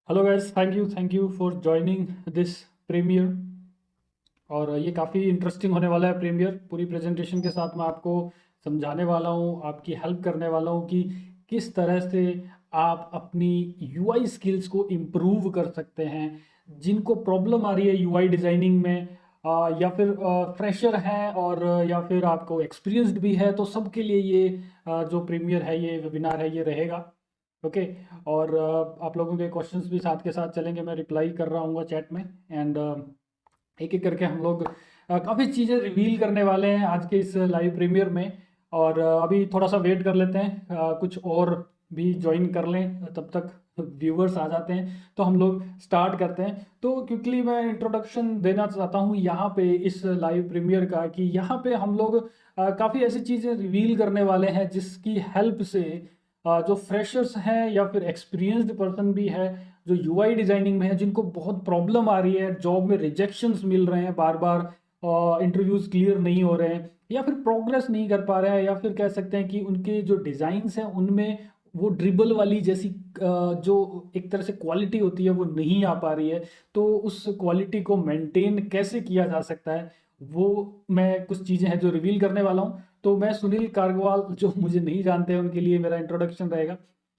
Hello guys, thank you for joining this premiere. और ये काफ़ी इंटरेस्टिंग होने वाला है प्रीमियर। पूरी प्रेजेंटेशन के साथ मैं आपको समझाने वाला हूँ, आपकी हेल्प करने वाला हूँ कि किस तरह से आप अपनी यूआई स्किल्स को इम्प्रूव कर सकते हैं। जिनको प्रॉब्लम आ रही है यूआई डिज़ाइनिंग में, या फिर फ्रेशर हैं और या फिर आपको एक्सपीरियंस्ड भी है, तो सबके लिए ये जो प्रीमियर है, ये वेबिनार है, ये रहेगा। ओके। और आप लोगों के क्वेश्चंस भी साथ के साथ चलेंगे, मैं रिप्लाई कर रहा हूँ चैट में। एंड एक एक करके हम लोग काफ़ी चीज़ें रिवील करने वाले हैं आज के इस लाइव प्रीमियर में। और अभी थोड़ा सा वेट कर लेते हैं, कुछ और भी ज्वाइन कर लें, तब तक व्यूअर्स आ जाते हैं तो हम लोग स्टार्ट करते हैं। तो क्विकली मैं इंट्रोडक्शन देना चाहता हूँ यहाँ पे इस लाइव प्रीमियर का, कि यहाँ पे हम लोग काफ़ी ऐसी चीज़ें रिवील करने वाले हैं जिसकी हेल्प से जो फ्रेशर्स हैं या फिर एक्सपीरियंस्ड पर्सन भी है, जो यूआई डिजाइनिंग में है, जिनको बहुत प्रॉब्लम आ रही है, जॉब में रिजेक्शंस मिल रहे हैं बार बार, इंटरव्यूज क्लियर नहीं हो रहे हैं, या फिर प्रोग्रेस नहीं कर पा रहे हैं, या फिर कह सकते हैं कि उनके जो डिज़ाइंस हैं उनमें वो ड्रिबल वाली जैसी जो एक तरह से क्वालिटी होती है वो नहीं आ पा रही है। तो उस क्वालिटी को मेंटेन कैसे किया जा सकता है, वो मैं कुछ चीज़ें हैं जो रिवील करने वाला हूँ। तो मैं सुनील कारगवाल, जो मुझे नहीं जानते हैं उनके लिए मेरा इंट्रोडक्शन रहेगा।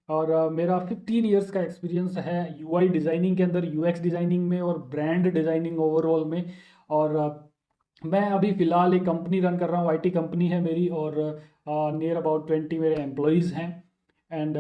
और मेरा 15 इयर्स का एक्सपीरियंस है यूआई डिज़ाइनिंग के अंदर, यूएक्स डिज़ाइनिंग में और ब्रांड डिज़ाइनिंग ओवरऑल में। और मैं अभी फ़िलहाल एक कंपनी रन कर रहा हूँ, आईटी कंपनी है मेरी, और नियर अबाउट 20 मेरे एम्प्लॉयज़ हैं। एंड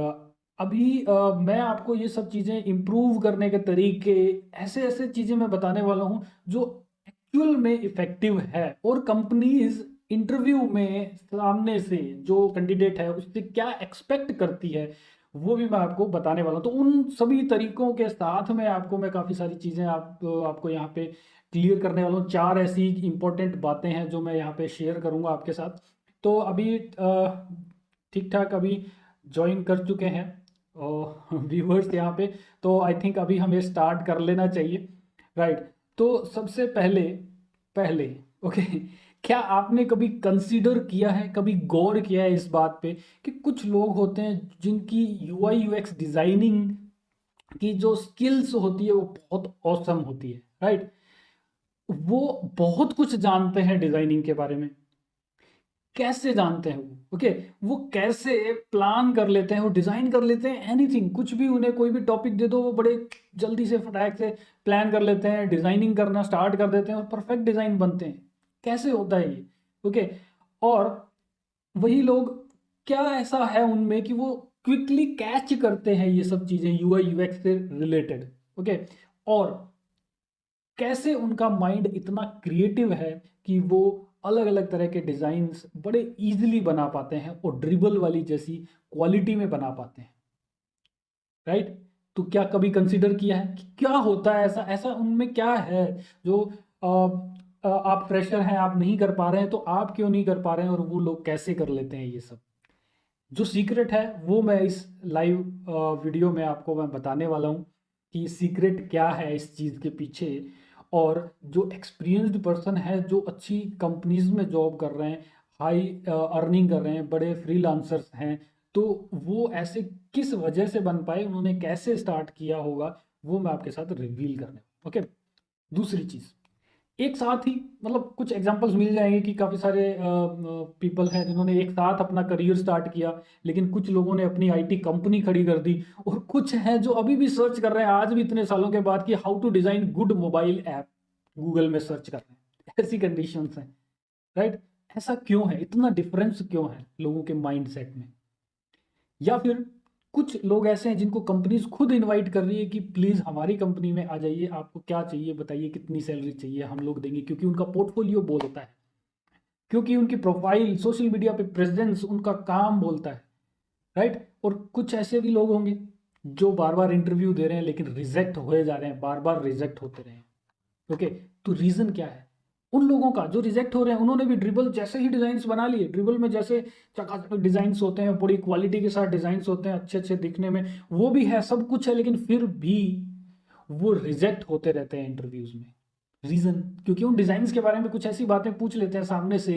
अभी मैं आपको ये सब चीज़ें इम्प्रूव करने के तरीके, ऐसे ऐसे चीज़ें मैं बताने वाला हूँ जो एक्चुअल में इफ़ेक्टिव है, और कंपनीज इंटरव्यू में सामने से जो कैंडिडेट है उससे क्या एक्सपेक्ट करती है, वो भी मैं आपको बताने वाला हूँ। तो उन सभी तरीकों के साथ में आपको मैं काफ़ी सारी चीज़ें आपको यहाँ पे क्लियर करने वाला हूँ। चार ऐसी इंपॉर्टेंट बातें हैं जो मैं यहाँ पे शेयर करूँगा आपके साथ। तो अभी ठीक ठाक अभी ज्वाइन कर चुके हैं व्यूअर्स यहाँ पे, तो आई थिंक अभी हमें स्टार्ट कर लेना चाहिए। राइट। तो सबसे पहले पहले ओके, क्या आपने कभी कंसीडर किया है, कभी गौर किया है इस बात पे कि कुछ लोग होते हैं जिनकी यूआई यूएक्स डिजाइनिंग की जो स्किल्स होती है वो बहुत औसम होती है। राइट। वो बहुत कुछ जानते हैं डिजाइनिंग के बारे में। कैसे जानते हैं वो? ओके। वो कैसे प्लान कर लेते हैं, वो डिजाइन कर लेते हैं, एनीथिंग, कुछ भी उन्हें कोई भी टॉपिक दे दो वो बड़े जल्दी से फटाक से प्लान कर लेते हैं, डिजाइनिंग करना स्टार्ट कर देते हैं और परफेक्ट डिजाइन बनते हैं। कैसे होता है ये? ओके। और वही लोग, क्या ऐसा है उनमें कि वो क्विकली कैच करते हैं ये सब चीजें यूआई यूएक्स से रिलेटेड? ओके। और कैसे उनका माइंड इतना क्रिएटिव है कि वो अलग अलग तरह के डिजाइन्स बड़े इजीली बना पाते हैं और ड्रिबल वाली जैसी क्वालिटी में बना पाते हैं। राइट। तो क्या कभी कंसिडर किया है कि क्या होता है ऐसा, ऐसा उनमें क्या है जो आप फ्रेशर हैं, आप नहीं कर पा रहे हैं, तो आप क्यों नहीं कर पा रहे हैं और वो लोग कैसे कर लेते हैं ये सब? जो सीक्रेट है वो मैं इस लाइव वीडियो में आपको मैं बताने वाला हूँ कि सीक्रेट क्या है इस चीज़ के पीछे। और जो एक्सपीरियंस्ड पर्सन है, जो अच्छी कंपनीज में जॉब कर रहे हैं, हाई अर्निंग कर रहे हैं, बड़े फ्रीलांसर्स हैं, तो वो ऐसे किस वजह से बन पाए, उन्होंने कैसे स्टार्ट किया होगा, वो मैं आपके साथ रिवील करने। ओके। दूसरी चीज़, एक साथ ही मतलब कुछ एग्जांपल्स मिल जाएंगे कि काफ़ी सारे पीपल हैं जिन्होंने एक साथ अपना करियर स्टार्ट किया, लेकिन कुछ लोगों ने अपनी आईटी कंपनी खड़ी कर दी, और कुछ हैं जो अभी भी सर्च कर रहे हैं आज भी इतने सालों के बाद कि how to design good mobile app, Google में सर्च कर रहे हैं। ऐसी कंडीशंस हैं। राइट। ऐसा क्यों है, इतना डिफरेंस क्यों है लोगों के माइंड सेट में? या फिर कुछ लोग ऐसे हैं जिनको कंपनीज खुद इनवाइट कर रही है कि प्लीज़ हमारी कंपनी में आ जाइए, आपको क्या चाहिए बताइए, कितनी सैलरी चाहिए, हम लोग देंगे, क्योंकि उनका पोर्टफोलियो बोलता है, क्योंकि उनकी प्रोफाइल सोशल मीडिया पे प्रेजेंस, उनका काम बोलता है। राइट। और कुछ ऐसे भी लोग होंगे जो बार बार इंटरव्यू दे रहे हैं लेकिन रिजेक्ट होए जा रहे हैं, बार बार रिजेक्ट होते रहे हैं। ओके। तो रीजन क्या है उन लोगों का जो रिजेक्ट हो रहे हैं? उन्होंने भी ड्रिबल जैसे ही डिजाइन बना लिए, ड्रिबल में जैसे चकाचक डिजाइन होते हैं, बड़ी क्वालिटी के साथ डिजाइन होते हैं, अच्छे अच्छे दिखने में, वो भी है, सब कुछ है, लेकिन फिर भी वो रिजेक्ट होते रहते हैं इंटरव्यूज में। रीजन, क्योंकि उन डिजाइन के बारे में कुछ ऐसी बातें पूछ लेते हैं सामने से,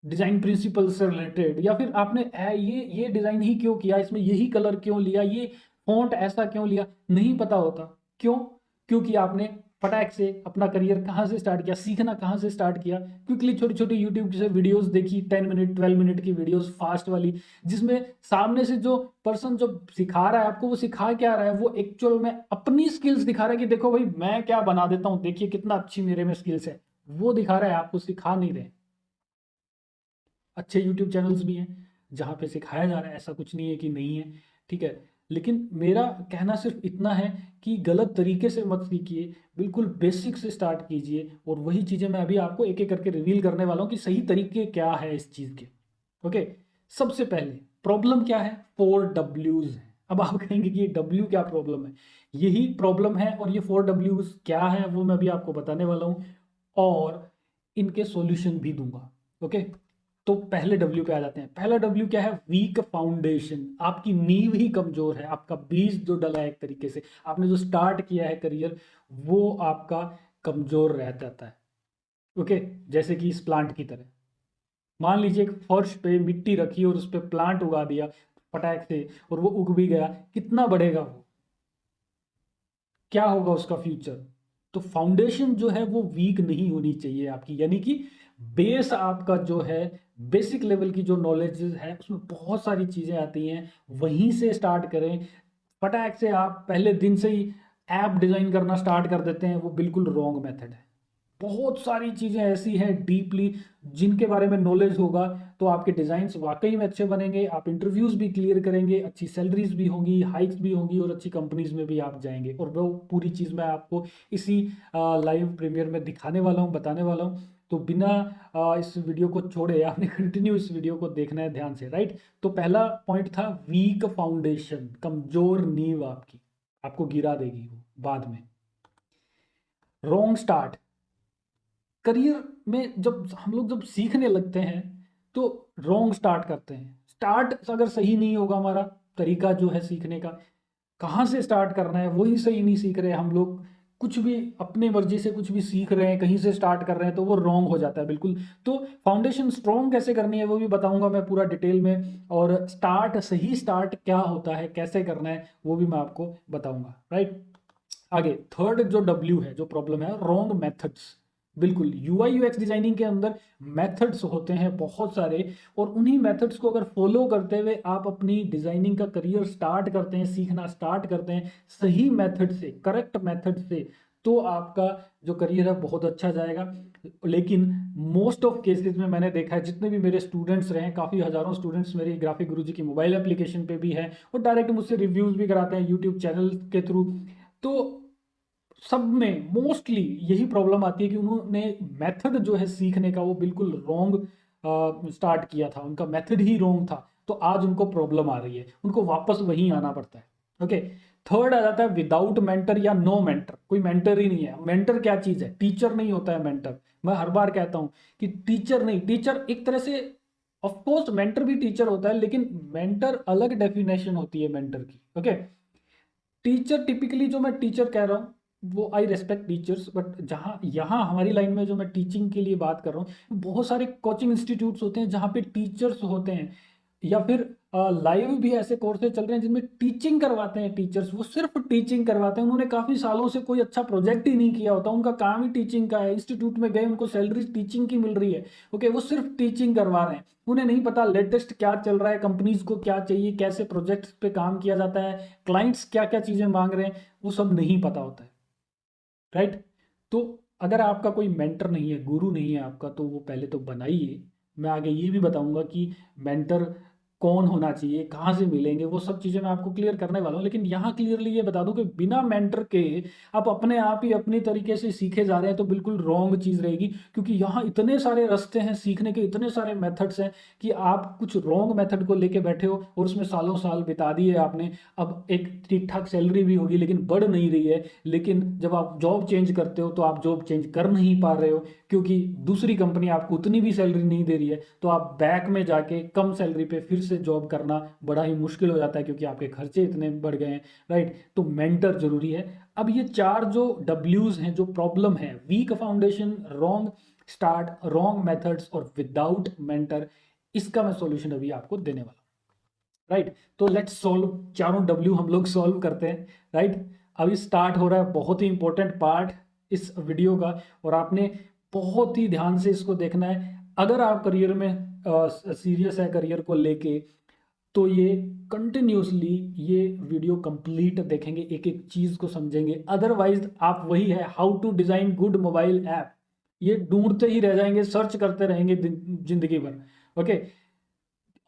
डिजाइन प्रिंसिपल से रिलेटेड, या फिर आपने ये डिजाइन ही क्यों किया, इसमें यही कलर क्यों लिया, ये फ़ॉन्ट ऐसा क्यों लिया, नहीं पता होता। क्यों? क्योंकि आपने फटाक से अपना करियर कहाँ से स्टार्ट किया, सीखना कहाँ से स्टार्ट किया, क्विकली छोटी-छोटी यूट्यूब से वीडियोज़ देखी, 10 मिनट, 12 मिनट की वीडियोज़ फास्ट वाली, जिसमें सामने से जो पर्सन जो सिखा रहा है आपको, वो सिखा क्या रहा है, वो एक्चुअल में अपनी स्किल्स दिखा रहा है कि देखो भाई मैं क्या बना देता हूँ, देखिए कितना अच्छी मेरे में स्किल्स है। वो दिखा रहा है, आपको सिखा नहीं रहे। अच्छे यूट्यूब चैनल्स भी हैं जहाँ पे सिखाया जा रहा है, ऐसा कुछ नहीं है कि नहीं है, ठीक है। लेकिन मेरा कहना सिर्फ इतना है कि गलत तरीके से मत सीखिए, बिल्कुल बेसिक से स्टार्ट कीजिए। और वही चीज़ें मैं अभी आपको एक एक करके रिवील करने वाला हूँ कि सही तरीके क्या है इस चीज़ के। ओके, सबसे पहले प्रॉब्लम क्या है, 4 Ws है। अब आप कहेंगे कि ये डब्ल्यू क्या प्रॉब्लम है, यही प्रॉब्लम है। और ये 4 Ws क्या है वो मैं अभी आपको बताने वाला हूँ और इनके सॉल्यूशन भी दूंगा। ओके, तो पहले डब्ल्यू पे आ जाते हैं। पहला डब्ल्यू क्या है, वीक फाउंडेशन। आपकी नींव ही कमजोर है, आपका बीज जो डला है एक तरीके से, आपने जो स्टार्ट किया है करियर, वो आपका कमजोर रह जाता है। ओके, जैसे कि इस प्लांट की तरह, मान लीजिए एक फर्श पे मिट्टी रखी और उस पर प्लांट उगा दिया फटाक से, और वो उग भी गया, कितना बढ़ेगा वो, क्या होगा उसका फ्यूचर। तो फाउंडेशन जो है वो वीक नहीं होनी चाहिए आपकी, यानी कि बेस आपका जो है, बेसिक लेवल की जो नॉलेज है उसमें बहुत सारी चीज़ें आती हैं, वहीं से स्टार्ट करें। फटाक से आप पहले दिन से ही ऐप डिज़ाइन करना स्टार्ट कर देते हैं, वो बिल्कुल रॉन्ग मेथड है। बहुत सारी चीज़ें ऐसी हैं डीपली, जिनके बारे में नॉलेज होगा तो आपके डिज़ाइंस वाकई में अच्छे बनेंगे, आप इंटरव्यूज़ भी क्लियर करेंगे, अच्छी सैलरीज भी होंगी, हाइक्स भी होंगी, और अच्छी कंपनीज में भी आप जाएंगे। और वो पूरी चीज़ मैं आपको इसी लाइव प्रीमियर में दिखाने वाला हूँ, बताने वाला हूँ। तो बिना इस वीडियो को छोड़े आपने कंटिन्यू इस वीडियो को देखना है ध्यान से, राइट। तो पहला पॉइंट था वीक फाउंडेशन, कमजोर नींव आपकी, आपको गिरा देगी वो बाद में। रॉन्ग स्टार्ट, करियर में जब हम लोग जब सीखने लगते हैं तो रॉन्ग स्टार्ट करते हैं। स्टार्ट अगर सही नहीं होगा, हमारा तरीका जो है सीखने का, कहाँ से स्टार्ट करना है वही सही नहीं सीख रहे हम लोग, कुछ भी अपने मर्जी से कुछ भी सीख रहे हैं, कहीं से स्टार्ट कर रहे हैं, तो वो रॉन्ग हो जाता है बिल्कुल। तो फाउंडेशन स्ट्रॉन्ग कैसे करनी है वो भी बताऊंगा मैं पूरा डिटेल में, और स्टार्ट, सही स्टार्ट क्या होता है, कैसे करना है, वो भी मैं आपको बताऊंगा, राइट। आगे थर्ड जो डब्ल्यू है, जो प्रॉब्लम है, रॉन्ग मेथड्स। बिल्कुल, यूआई यूएक्स डिजाइनिंग के अंदर मेथड्स होते हैं बहुत सारे, और उन्हीं मेथड्स को अगर फॉलो करते हुए आप अपनी डिजाइनिंग का करियर स्टार्ट करते हैं, सीखना स्टार्ट करते हैं सही मेथड से, करेक्ट मेथड से, तो आपका जो करियर है बहुत अच्छा जाएगा। लेकिन मोस्ट ऑफ केसेस में मैंने देखा है, जितने भी मेरे स्टूडेंट्स रहे हैं, काफ़ी हज़ारों स्टूडेंट्स मेरी ग्राफिक गुरुजी की मोबाइल एप्लीकेशन पे भी हैं, और डायरेक्ट मुझसे रिव्यूज़ भी कराते हैं यूट्यूब चैनल के थ्रू। तो सब में मोस्टली यही प्रॉब्लम आती है कि उन्होंने मेथड जो है सीखने का वो बिल्कुल रॉन्ग स्टार्ट किया था, उनका मेथड ही रॉन्ग था, तो आज उनको प्रॉब्लम आ रही है, उनको वापस वहीं आना पड़ता है। ओके, थर्ड आ जाता है विदाउट मेंटर या नो मेंटर, कोई मेंटर ही नहीं है। मेंटर क्या चीज़ है, टीचर नहीं होता है मेंटर। मैं हर बार कहता हूँ कि टीचर नहीं, टीचर एक तरह से, ऑफ कोर्स मेंटर भी टीचर होता है, लेकिन मेंटर अलग डेफिनेशन होती है मेंटर की। ओके, टीचर टिपिकली, जो मैं टीचर कह रहा हूँ वो, आई रेस्पेक्ट टीचर्स, बट जहाँ यहाँ हमारी लाइन में जो मैं टीचिंग के लिए बात कर रहा हूँ, बहुत सारे कोचिंग इंस्टीट्यूट्स होते हैं जहाँ पे टीचर्स होते हैं, या फिर लाइव भी ऐसे कोर्सेज चल रहे हैं जिनमें टीचिंग करवाते हैं टीचर्स, वो सिर्फ टीचिंग करवाते हैं, उन्होंने काफ़ी सालों से कोई अच्छा प्रोजेक्ट ही नहीं किया होता, उनका काम ही टीचिंग का है, इंस्टीट्यूट में गए उनको सैलरी टीचिंग की मिल रही है। ओके, वो सिर्फ टीचिंग करवा रहे हैं, उन्हें नहीं पता लेटेस्ट क्या चल रहा है, कंपनीज को क्या चाहिए, कैसे प्रोजेक्ट्स पे काम किया जाता है, क्लाइंट्स क्या क्या चीज़ें मांग रहे हैं, वो सब नहीं पता होता है, राइट। तो अगर आपका कोई मेंटर नहीं है, गुरु नहीं है आपका, तो वो पहले तो बनाइए। मैं आगे ये भी बताऊंगा कि मेंटर कौन होना चाहिए, कहाँ से मिलेंगे, वो सब चीज़ें मैं आपको क्लियर करने वाला हूँ। लेकिन यहाँ क्लियरली ये बता दूं कि बिना मेंटर के आप अपने आप ही अपनी तरीके से सीखे जा रहे हैं तो बिल्कुल रॉन्ग चीज़ रहेगी, क्योंकि यहाँ इतने सारे रास्ते हैं सीखने के, इतने सारे मेथड्स हैं कि आप कुछ रॉन्ग मेथड को लेके बैठे हो और उसमें सालों साल बिता दिए आपने। अब एक ठीक ठाक सैलरी भी होगी लेकिन बढ़ नहीं रही है, लेकिन जब आप जॉब चेंज करते हो तो आप जॉब चेंज कर नहीं पा रहे हो, क्योंकि दूसरी कंपनी आपको उतनी भी सैलरी नहीं दे रही है, तो आप बैक में जाके कम सैलरी पे फिर से जॉब करना बड़ा ही मुश्किल हो जाता है, क्योंकि आपके खर्चे इतने बढ़ गए हैं, राइट। तो मेंटर जरूरी है। अब ये चार जो डब्ल्यूज हैं, जो प्रॉब्लम है, weak foundation, wrong start, wrong methods और विदाउट मेंटर, इसका मैं सॉल्यूशन अभी आपको देने वाला हूं, राइट। तो लेट्स सॉल्व, चारों डब्ल्यू हम लोग सॉल्व करते हैं, राइट। अभी स्टार्ट हो रहा है बहुत ही इंपॉर्टेंट पार्ट इस वीडियो का, और आपने बहुत ही ध्यान से इसको देखना है। अगर आप करियर में सीरियस है करियर को लेके, तो ये कंटिन्यूसली ये वीडियो कंप्लीट देखेंगे, एक एक चीज को समझेंगे। अदरवाइज आप वही है, how to design good mobile app, ये ढूंढते ही रह जाएंगे, सर्च करते रहेंगे जिंदगी भर। ओके,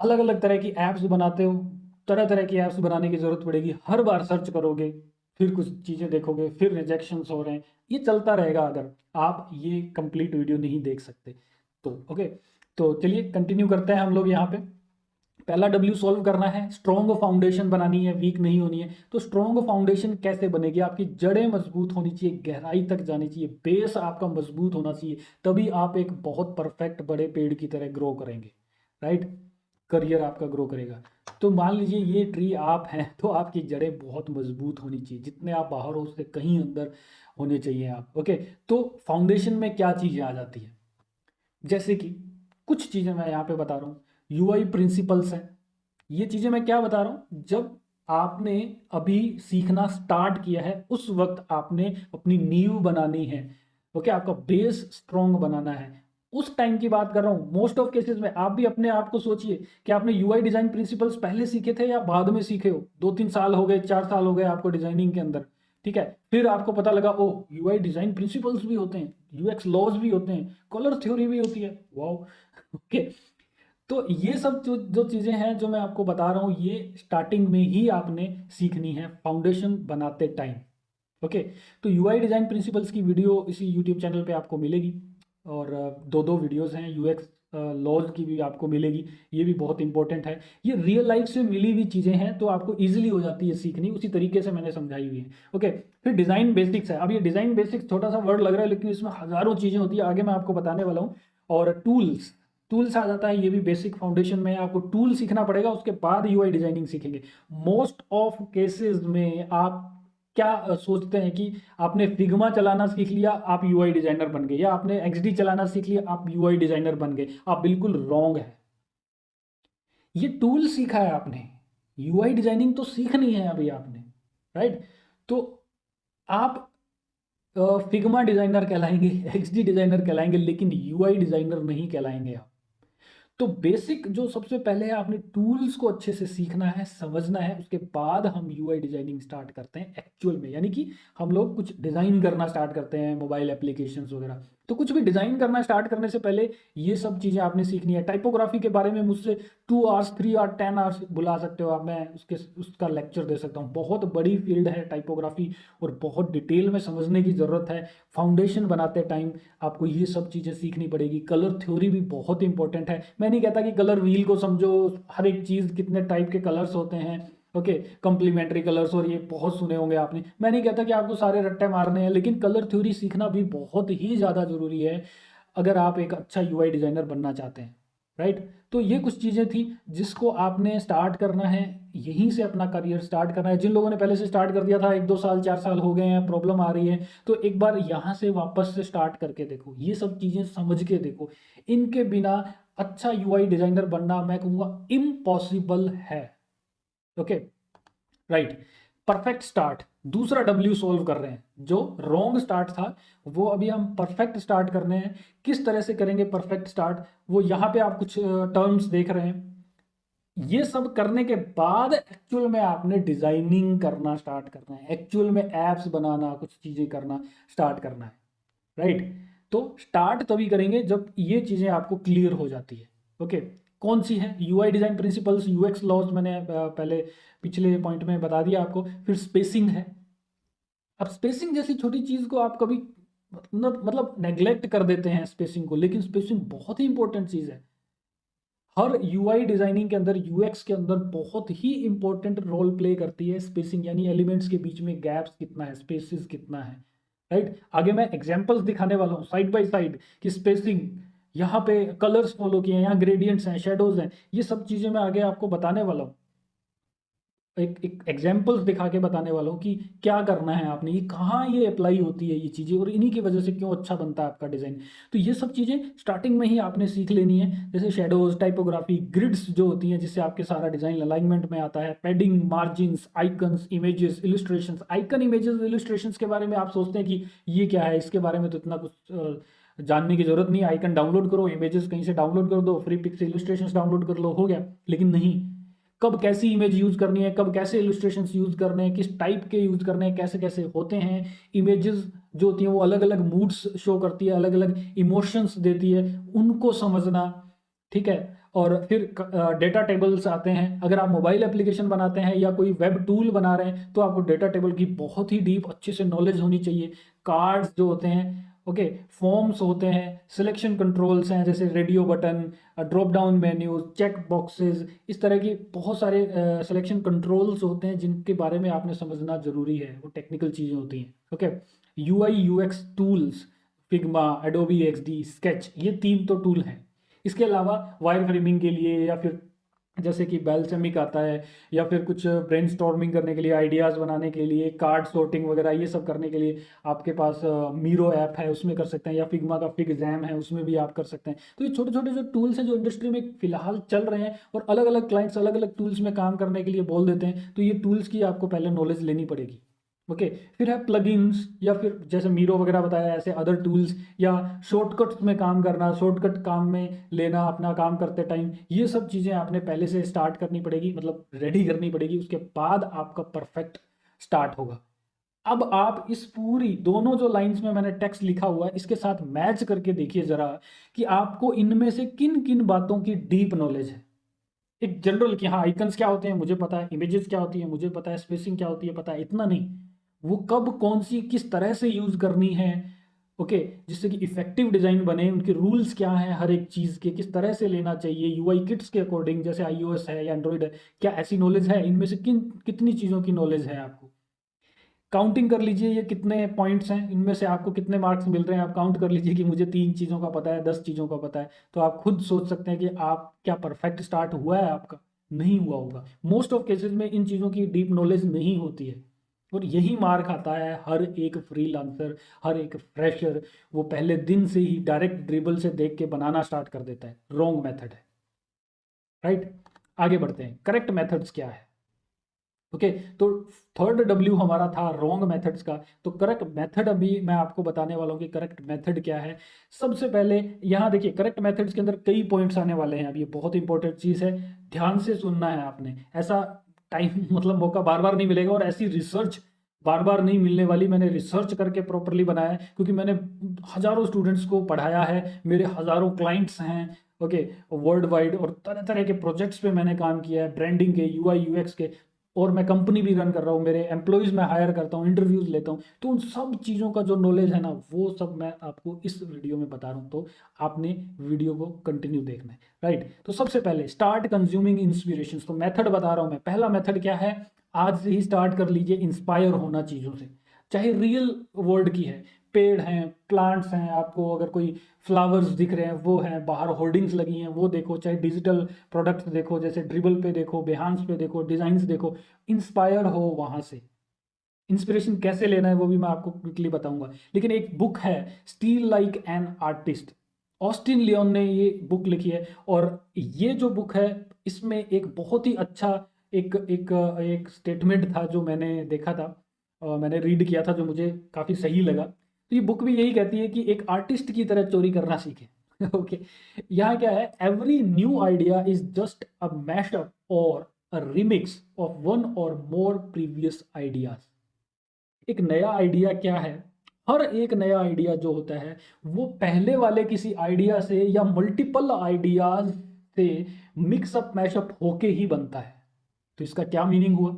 अलग अलग तरह की ऐप्स बनाते हो, तरह तरह की ऐप्स बनाने की जरूरत पड़ेगी, हर बार सर्च करोगे, फिर कुछ चीज़ें देखोगे, फिर रिजेक्शंस हो रहे हैं, ये चलता रहेगा अगर आप ये कंप्लीट वीडियो नहीं देख सकते तो। ओके, तो चलिए कंटिन्यू करते हैं हम लोग यहाँ पे। पहला डब्ल्यू सॉल्व करना है, स्ट्रॉन्ग फाउंडेशन बनानी है, वीक नहीं होनी है। तो स्ट्रॉन्ग फाउंडेशन कैसे बनेगी? आपकी जड़ें मजबूत होनी चाहिए, गहराई तक जानी चाहिए, बेस आपका मजबूत होना चाहिए, तभी आप एक बहुत परफेक्ट बड़े पेड़ की तरह ग्रो करेंगे, राइट। करियर आपका ग्रो करेगा। तो मान लीजिए ये ट्री आप हैं, तो आपकी जड़ें बहुत मजबूत होनी चाहिए, जितने आप बाहर हो उससे कहीं अंदर होने चाहिए आप। ओके, तो फाउंडेशन में क्या चीज़ें आ जाती है, जैसे कि कुछ चीज़ें मैं यहाँ पे बता रहा हूँ। यूआई प्रिंसिपल्स हैं, ये चीज़ें मैं क्या बता रहा हूँ, जब आपने अभी सीखना स्टार्ट किया है उस वक्त आपने अपनी नींव बनानी है। ओके, आपका बेस स्ट्रॉन्ग बनाना है, उस टाइम की बात कर रहा हूँ। मोस्ट ऑफ केसेस में आप भी अपने आप को सोचिए कि आपने यूआई डिजाइन प्रिंसिपल्स पहले सीखे थे या बाद में सीखे हो। 2-3 साल हो गए, 4 साल हो गए आपको डिजाइनिंग के अंदर, ठीक है, फिर आपको पता लगा ओ यूआई डिजाइन प्रिंसिपल्स भी होते हैं, यूएक्स लॉज भी होते हैं, कलर थ्योरी भी होती है, वाओ। ओके, तो ये सब जो जो चीज़ें हैं जो मैं आपको बता रहा हूँ, ये स्टार्टिंग में ही आपने सीखनी है फाउंडेशन बनाते टाइम। ओके, तो यूआई डिज़ाइन प्रिंसिपल्स की वीडियो इसी यूट्यूब चैनल पे आपको मिलेगी, और दो दो वीडियोस हैं, यूएक्स लॉज की भी आपको मिलेगी, ये भी बहुत इंपॉर्टेंट है। ये रियल लाइफ से मिली हुई चीज़ें हैं, तो आपको ईजिली हो जाती है सीखनी, उसी तरीके से मैंने समझाई हुई है। ओके, फिर डिज़ाइन बेसिक्स है। अब ये डिज़ाइन बेसिक्स छोटा सा वर्ड लग रहा है, लेकिन इसमें हज़ारों चीज़ें होती है, आगे मैं आपको बताने वाला हूँ। और टूल्स, टूल्स आ जाता है, ये भी बेसिक फाउंडेशन में आपको टूल सीखना पड़ेगा, उसके बाद यूआई डिजाइनिंग सीखेंगे। मोस्ट ऑफ केसेस में आप क्या सोचते हैं कि आपने फिग्मा चलाना सीख लिया आप यूआई डिजाइनर बन गए, या आपने एक्सडी चलाना सीख लिया आप यूआई डिजाइनर बन गए। आप बिल्कुल रॉन्ग है। ये टूल सीखा है आपने, यूआई डिजाइनिंग तो सीखनी है अभी आपने, राइट। तो आप फिग्मा डिजाइनर कहलाएंगे, एक्सडी डिजाइनर कहलाएंगे, लेकिन यूआई डिजाइनर नहीं कहलाएंगे आप। तो बेसिक जो सबसे पहले है, आपने टूल्स को अच्छे से सीखना है, समझना है, उसके बाद हम यूआई डिजाइनिंग स्टार्ट करते हैं एक्चुअल में। यानी कि हम लोग कुछ डिज़ाइन करना स्टार्ट करते हैं, मोबाइल एप्लीकेशंस वगैरह। तो कुछ भी डिज़ाइन करना स्टार्ट करने से पहले ये सब चीज़ें आपने सीखनी है। टाइपोग्राफी के बारे में मुझसे 2 आवर्स 3 आवर्स 10 आवर्स बुला सकते हो आप, मैं उसका लेक्चर दे सकता हूँ। बहुत बड़ी फील्ड है टाइपोग्राफी, और बहुत डिटेल में समझने की ज़रूरत है। फाउंडेशन बनाते टाइम आपको ये सब चीज़ें सीखनी पड़ेगी। कलर थ्योरी भी बहुत इंपॉर्टेंट है। मैं नहीं कहता कि कलर व्हील को समझो, हर एक चीज़ कितने टाइप के कलर्स होते हैं, ओके, कम्प्लीमेंट्री कलर्स, और ये बहुत सुने होंगे आपने। मैं नहीं कहता कि आपको सारे रट्टे मारने हैं, लेकिन कलर थ्योरी सीखना भी बहुत ही ज़्यादा ज़रूरी है अगर आप एक अच्छा यूआई डिज़ाइनर बनना चाहते हैं, राइट। तो ये कुछ चीज़ें थी जिसको आपने स्टार्ट करना है, यहीं से अपना करियर स्टार्ट करना है। जिन लोगों ने पहले से स्टार्ट कर दिया था, 1-2 साल 4 साल हो गए हैं, प्रॉब्लम आ रही है, तो एक बार यहाँ से वापस से स्टार्ट करके देखो, ये सब चीज़ें समझ के देखो। इनके बिना अच्छा यूआई डिजाइनर बनना मैं कहूँगा इम्पॉसिबल है। Okay, right. परफेक्ट स्टार्ट, दूसरा डब्ल्यू सॉल्व कर रहे हैं। जो रॉन्ग स्टार्ट था वो अभी हम परफेक्ट स्टार्ट करने हैं। किस तरह से करेंगे परफेक्ट स्टार्ट, वो यहाँ पे आप कुछ टर्म्स देख रहे हैं। ये सब करने के बाद एक्चुअल में आपने डिजाइनिंग करना स्टार्ट करना है, एक्चुअल में एप्स बनाना, कुछ चीजें करना स्टार्ट करना है, राइट। तो स्टार्ट तभी करेंगे जब ये चीजें आपको क्लियर हो जाती है। ओके, कौन सी है? UI design principles, UX laws मैंने पहले पिछले पॉइंट में बता दिया आपको। फिर स्पेसिंग है। अब स्पेसिंग जैसी छोटी चीज को आप कभी मतलब नेग्लेक्ट कर देते हैं स्पेसिंग को, लेकिन स्पेसिंग बहुत ही इंपॉर्टेंट चीज है। हर यूआई डिजाइनिंग के अंदर, यूएक्स के अंदर बहुत ही इंपॉर्टेंट रोल प्ले करती है स्पेसिंग, यानी एलिमेंट्स के बीच में गैप्स कितना है, स्पेसिस कितना है, राइट। आगे मैं एग्जांपल्स दिखाने वाला हूँ साइड बाय साइड कि स्पेसिंग, यहाँ पे कलर्स फॉलो किए हैं, यहाँ ग्रेडियंट्स हैं, शेडोज हैं, ये सब चीजें मैं आगे आपको बताने वाला हूँ। एक एग्जांपल्स दिखा के बताने वाला हूँ कि क्या करना है आपने, ये कहाँ ये अप्लाई होती है ये चीज़ें, और इन्हीं की वजह से क्यों अच्छा बनता है आपका डिज़ाइन। तो ये सब चीज़ें स्टार्टिंग में ही आपने सीख लेनी है, जैसे शेडोज, टाइपोग्राफी, ग्रिड्स जो होती हैं जिससे आपके सारा डिज़ाइन अलाइनमेंट में आता है, padding, margins, icons, images, illustrations. Icon, images, illustrations के बारे में आप सोचते हैं कि ये क्या है, इसके बारे में तो इतना कुछ जानने की जरूरत नहीं है। आइकन डाउनलोड करो, इमेजेस कहीं से डाउनलोड कर दो, फ्री पिक्स इलस्ट्रेशंस डाउनलोड कर लो, हो गया। लेकिन नहीं, कब कैसी इमेज यूज करनी है, कब कैसे इलस्ट्रेशंस यूज करने हैं, किस टाइप के यूज करने हैं, कैसे कैसे होते हैं। इमेजेस जो होती हैं वो अलग अलग मूड्स शो करती है, अलग अलग इमोशंस देती है, उनको समझना, ठीक है। और फिर डेटा टेबल्स आते हैं। अगर आप मोबाइल एप्लीकेशन बनाते हैं या कोई वेब टूल बना रहे हैं तो आपको डेटा टेबल की बहुत ही डीप अच्छे से नॉलेज होनी चाहिए। कार्ड्स जो होते हैं, ओके, फॉर्म्स होते हैं, सिलेक्शन कंट्रोल्स हैं जैसे radio button, drop down menus, check boxes, इस तरह की बहुत सारे सिलेक्शन कंट्रोल्स होते हैं जिनके बारे में आपने समझना जरूरी है। वो टेक्निकल चीज़ें होती हैं, okay. UI UX tools, Figma, Adobe XD, sketch, ये 3 तो टूल हैं। इसके अलावा वायर फ्रेमिंग के लिए, या फिर जैसे कि बेलसेमिक आता है, या फिर कुछ ब्रेनस्टॉर्मिंग करने के लिए, आइडियाज़ बनाने के लिए, कार्ड सॉर्टिंग वगैरह, ये सब करने के लिए आपके पास मीरो ऐप है, उसमें कर सकते हैं, या फिग्मा का फिग जैम है, उसमें भी आप कर सकते हैं। तो ये छोटे छोटे जो टूल्स हैं जो इंडस्ट्री में फिलहाल चल रहे हैं, और अलग अलग क्लाइंट्स अलग अलग टूल्स में काम करने के लिए बोल देते हैं, तो ये टूल्स की आपको पहले नॉलेज लेनी पड़ेगी, ओके। फिर है प्लगइन्स, या फिर जैसे मीरो वगैरह बताया, ऐसे अदर टूल्स, या शॉर्टकट्स में काम करना, शॉर्टकट काम में लेना अपना काम करते टाइम, ये सब चीज़ें आपने पहले से स्टार्ट करनी पड़ेगी, मतलब रेडी करनी पड़ेगी, उसके बाद आपका परफेक्ट स्टार्ट होगा। अब आप इस पूरी दोनों जो लाइंस में मैंने टेक्स्ट लिखा हुआ है इसके साथ मैच करके देखिए जरा कि आपको इनमें से किन किन बातों की डीप नॉलेज है। एक जनरल कि हाँ आइकन्स क्या होते हैं मुझे पता है, इमेजेस क्या होती है मुझे पता है, स्पेसिंग क्या होती है पता है, इतना नहीं, वो कब कौन सी किस तरह से यूज करनी है, ओके, जिससे कि इफेक्टिव डिजाइन बने, उनके रूल्स क्या हैं, हर एक चीज के किस तरह से लेना चाहिए यूआई किट्स के अकॉर्डिंग, जैसे आईओएस है या एंड्रॉइड है, क्या ऐसी नॉलेज है, इनमें से कितनी चीजों की नॉलेज है आपको। काउंटिंग कर लीजिए ये कितने पॉइंट्स हैं, इनमें से आपको कितने मार्क्स मिल रहे हैं, आप काउंट कर लीजिए कि मुझे 3 चीज़ों का पता है, 10 चीज़ों का पता है, तो आप खुद सोच सकते हैं कि आप क्या परफेक्ट स्टार्ट हुआ है आपका, नहीं हुआ होगा। मोस्ट ऑफ केसेस में इन चीज़ों की डीप नॉलेज नहीं होती है, और यही मार खाता है हर एक फ्रीलांसर, हर एक फ्रेशर। वो पहले दिन से ही डायरेक्ट ड्रिबल से देख के बनाना स्टार्ट कर देता है, रॉन्ग मेथड है, राइट। आगे बढ़ते हैं, करेक्ट मेथड्स क्या है, ओके। तो थर्ड डब्ल्यू हमारा था रॉन्ग मेथड्स का। तो करेक्ट मेथड अभी मैं आपको बताने वाला हूँ कि करेक्ट मेथड क्या है। सबसे पहले यहाँ देखिए, करेक्ट मेथड्स के अंदर कई पॉइंट्स आने वाले हैं, अब ये बहुत इंपॉर्टेंट चीज़ है, ध्यान से सुनना है आपने। ऐसा टाइम मतलब मौका बार बार नहीं मिलेगा, और ऐसी रिसर्च बार बार नहीं मिलने वाली। मैंने रिसर्च करके प्रॉपरली बनाया है, क्योंकि मैंने हज़ारों स्टूडेंट्स को पढ़ाया है, मेरे हज़ारों क्लाइंट्स हैं, ओके, वर्ल्ड वाइड, और तरह तरह के प्रोजेक्ट्स पे मैंने काम किया है, ब्रांडिंग के, यूआई यूएक्स के, और मैं कंपनी भी रन कर रहा हूँ, मेरे एम्प्लॉयज़ मैं हायर करता हूँ, इंटरव्यूज़ लेता हूँ। तो उन सब चीज़ों का जो नॉलेज है ना, वो सब मैं आपको इस वीडियो में बता रहा हूँ, तो आपने वीडियो को कंटिन्यू देखना है, राइट। तो सबसे पहले स्टार्ट कंज्यूमिंग इंस्पिरेशन, तो मेथड बता रहा हूँ मैं। पहला मेथड क्या है, आज से ही स्टार्ट कर लीजिए इंस्पायर होना चीज़ों से, चाहे रियल वर्ल्ड की है, पेड़ हैं, प्लांट्स हैं, आपको अगर कोई फ्लावर्स दिख रहे हैं वो हैं, बाहर होर्डिंग्स लगी हैं वो देखो, चाहे डिजिटल प्रोडक्ट्स देखो, जैसे ड्रिबल पे देखो, बेहांस पे देखो, डिजाइन्स देखो, इंस्पायर हो वहां से। इंस्पिरेशन कैसे लेना है वो भी मैं आपको क्विकली बताऊंगा। लेकिन एक बुक है, steal like an artist, Austin Leon ने ये बुक लिखी है। और ये जो बुक है इसमें एक बहुत ही अच्छा एक एक एक स्टेटमेंट था जो मैंने देखा था, मैंने रीड किया था, जो मुझे काफ़ी सही लगा। तो ये बुक भी यही कहती है कि एक आर्टिस्ट की तरह चोरी करना सीखें। ओके, यहाँ क्या है, every new idea is just a mashup और अ रिमिक्स ऑफ वन और मोर प्रीवियस आइडियाज। एक नया आइडिया क्या है, हर एक नया आइडिया जो होता है वो पहले वाले किसी आइडिया से या मल्टीपल आइडियाज से मिक्सअप मैशअप होके ही बनता है। तो इसका क्या मीनिंग हुआ,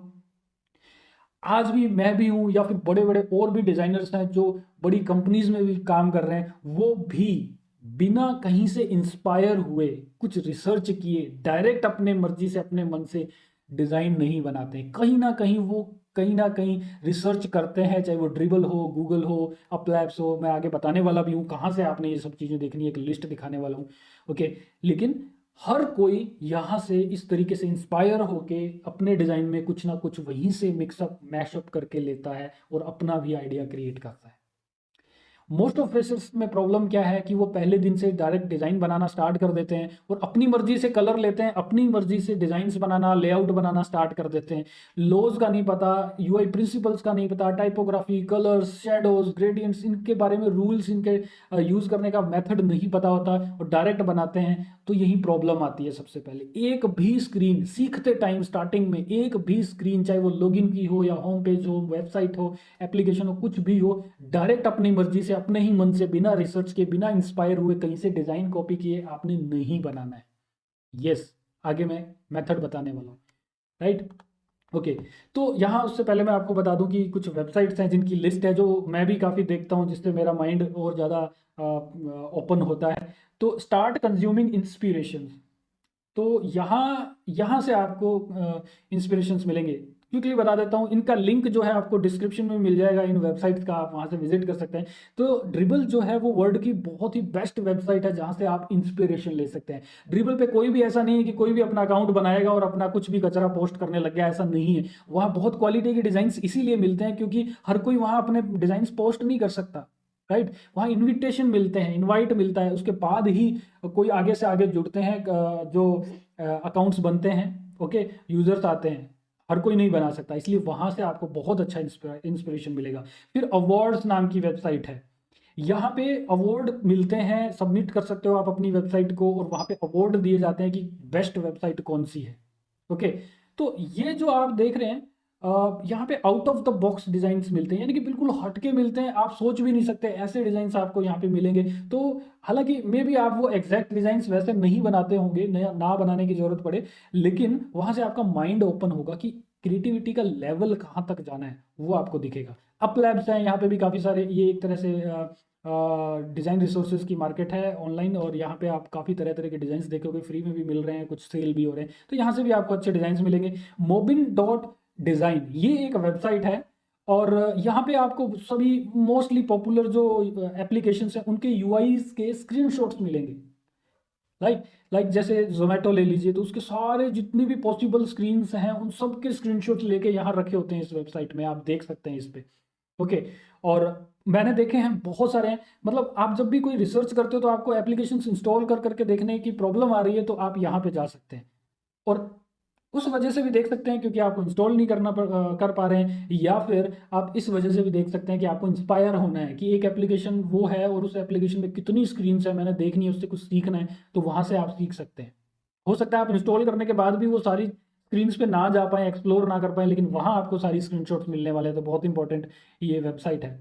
आज भी मैं भी हूं, या फिर बड़े बड़े और भी डिजाइनर्स हैं जो बड़ी कंपनीज में भी काम कर रहे हैं, वो भी बिना कहीं से इंस्पायर हुए, कुछ रिसर्च किए, डायरेक्ट अपने मर्जी से अपने मन से डिजाइन नहीं बनाते। कहीं ना कहीं वो कहीं ना कहीं रिसर्च करते हैं, चाहे वो ड्रिबल हो, गूगल हो, अपलैब्स हो, मैं आगे बताने वाला भी हूँ कहाँ से आपने ये सब चीज़ें देखनी है, एक लिस्ट दिखाने वाला हूँ, ओके। लेकिन हर कोई यहाँ से इस तरीके से इंस्पायर होके अपने डिज़ाइन में कुछ ना कुछ वहीं से मिक्सअप मैशअप करके लेता है और अपना भी आइडिया क्रिएट करता है। मोस्ट ऑफ फेसेस में प्रॉब्लम क्या है कि वो पहले दिन से डायरेक्ट डिज़ाइन बनाना स्टार्ट कर देते हैं और अपनी मर्जी से कलर लेते हैं, अपनी मर्जी से डिज़ाइंस बनाना, लेआउट बनाना स्टार्ट कर देते हैं। लॉज का नहीं पता, यूआई प्रिंसिपल्स का नहीं पता, टाइपोग्राफी, कलर्स, शेडोज, ग्रेडियंट्स, इनके बारे में रूल्स, इनके यूज़ करने का मेथड नहीं पता होता और डायरेक्ट बनाते हैं। तो यही प्रॉब्लम आती है। सबसे पहले एक भी स्क्रीन सीखते टाइम स्टार्टिंग में, एक भी स्क्रीन, चाहे वो लॉगिन की हो या होम पेज हो, वेबसाइट हो, एप्लीकेशन हो, कुछ भी हो, डायरेक्ट अपनी मर्जी से, अपने ही मन से, बिना रिसर्च के, बिना इंस्पायर हुए कहीं से डिजाइन कॉपी किए आपने नहीं बनाना है। यस, आगे मैं मेथड बताने वाला हूँ, राइट। ओके, तो यहाँ उससे पहले मैं आपको बता दूं कि कुछ वेबसाइट्स हैं जिनकी लिस्ट है जो मैं भी काफ़ी देखता हूँ, जिससे मेरा माइंड और ज़्यादा ओपन होता है। तो स्टार्ट कंज्यूमिंग इंस्पिरेशन, तो यहाँ यहाँ से आपको इंस्पिरेशंस मिलेंगे। क्विकली बता देता हूँ, इनका लिंक जो है आपको डिस्क्रिप्शन में मिल जाएगा, इन वेबसाइट्स का, आप वहाँ से विजिट कर सकते हैं। तो ड्रिबल जो है वो वर्ल्ड की बहुत ही बेस्ट वेबसाइट है जहाँ से आप इंस्पिरेशन ले सकते हैं। ड्रिबल पे कोई भी ऐसा नहीं है कि कोई भी अपना अकाउंट बनाएगा और अपना कुछ भी कचरा पोस्ट करने लग गया, ऐसा नहीं है। वहाँ बहुत क्वालिटी के डिज़ाइंस इसीलिए मिलते हैं क्योंकि हर कोई वहाँ अपने डिज़ाइंस पोस्ट नहीं कर सकता, राइट। वहाँ इन्विटेशन मिलते हैं, इनवाइट मिलता है, उसके बाद ही कोई आगे से आगे जुड़ते हैं, जो अकाउंट्स बनते हैं, ओके, यूजर्स आते हैं। हर कोई नहीं बना सकता, इसलिए वहाँ से आपको बहुत अच्छा इंस्पिरेशन मिलेगा। फिर अवार्ड्स नाम की वेबसाइट है, यहाँ पे अवार्ड मिलते हैं, सबमिट कर सकते हो आप अपनी वेबसाइट को और वहाँ पे अवार्ड दिए जाते हैं कि बेस्ट वेबसाइट कौन सी है, ओके। तो ये जो आप देख रहे हैं, यहाँ पे out of the box designs मिलते हैं, यानी कि बिल्कुल हटके मिलते हैं, आप सोच भी नहीं सकते ऐसे डिजाइन्स आपको यहाँ पे मिलेंगे। तो हालांकि मे भी आप वो एग्जैक्ट डिजाइन्स वैसे नहीं बनाते होंगे, नया ना बनाने की जरूरत पड़े, लेकिन वहाँ से आपका माइंड ओपन होगा कि क्रिएटिविटी का लेवल कहाँ तक जाना है वो आपको दिखेगा। अप लैब्स हैं, यहाँ पे भी काफ़ी सारे, ये एक तरह से डिज़ाइन रिसोर्सेज की मार्केट है ऑनलाइन, और यहाँ पे आप काफ़ी तरह तरह के डिज़ाइंस देखोगे, फ्री में भी मिल रहे हैं, कुछ सेल भी हो रहे हैं, तो यहाँ से भी आपको अच्छे डिज़ाइंस मिलेंगे। मोबिन डॉट डिज़ाइन, ये एक वेबसाइट है, और यहाँ पे आपको सभी मोस्टली पॉपुलर जो एप्लीकेशंस हैं उनके यूआईज के स्क्रीनशॉट्स मिलेंगे। लाइक जैसे जोमेटो ले लीजिए, तो उसके सारे जितने भी पॉसिबल स्क्रीन्स हैं उन सब के स्क्रीनशॉट्स लेके यहाँ रखे होते हैं इस वेबसाइट में, आप देख सकते हैं इस पे, ओके। और मैंने देखे हैं बहुत सारे हैं, मतलब आप जब भी कोई रिसर्च करते हो तो आपको एप्लीकेशंस इंस्टॉल कर करके देखने की प्रॉब्लम आ रही है, तो आप यहाँ पे जा सकते हैं, और उस वजह से भी देख सकते हैं क्योंकि आपको इंस्टॉल नहीं कर पा रहे हैं, या फिर आप इस वजह से भी देख सकते हैं कि आपको इंस्पायर होना है कि एक एप्लीकेशन वो है और उस एप्लीकेशन में कितनी स्क्रीन है, मैंने देखनी है, उससे कुछ सीखना है, तो वहाँ से आप सीख सकते हैं। हो सकता है आप इंस्टॉल करने के बाद भी वो सारी स्क्रीन्स पे ना जा पाए, एक्सप्लोर ना कर पाए, लेकिन वहाँ आपको सारी स्क्रीनशॉट्स मिलने वाले हैं। तो बहुत इंपॉर्टेंट ये वेबसाइट है।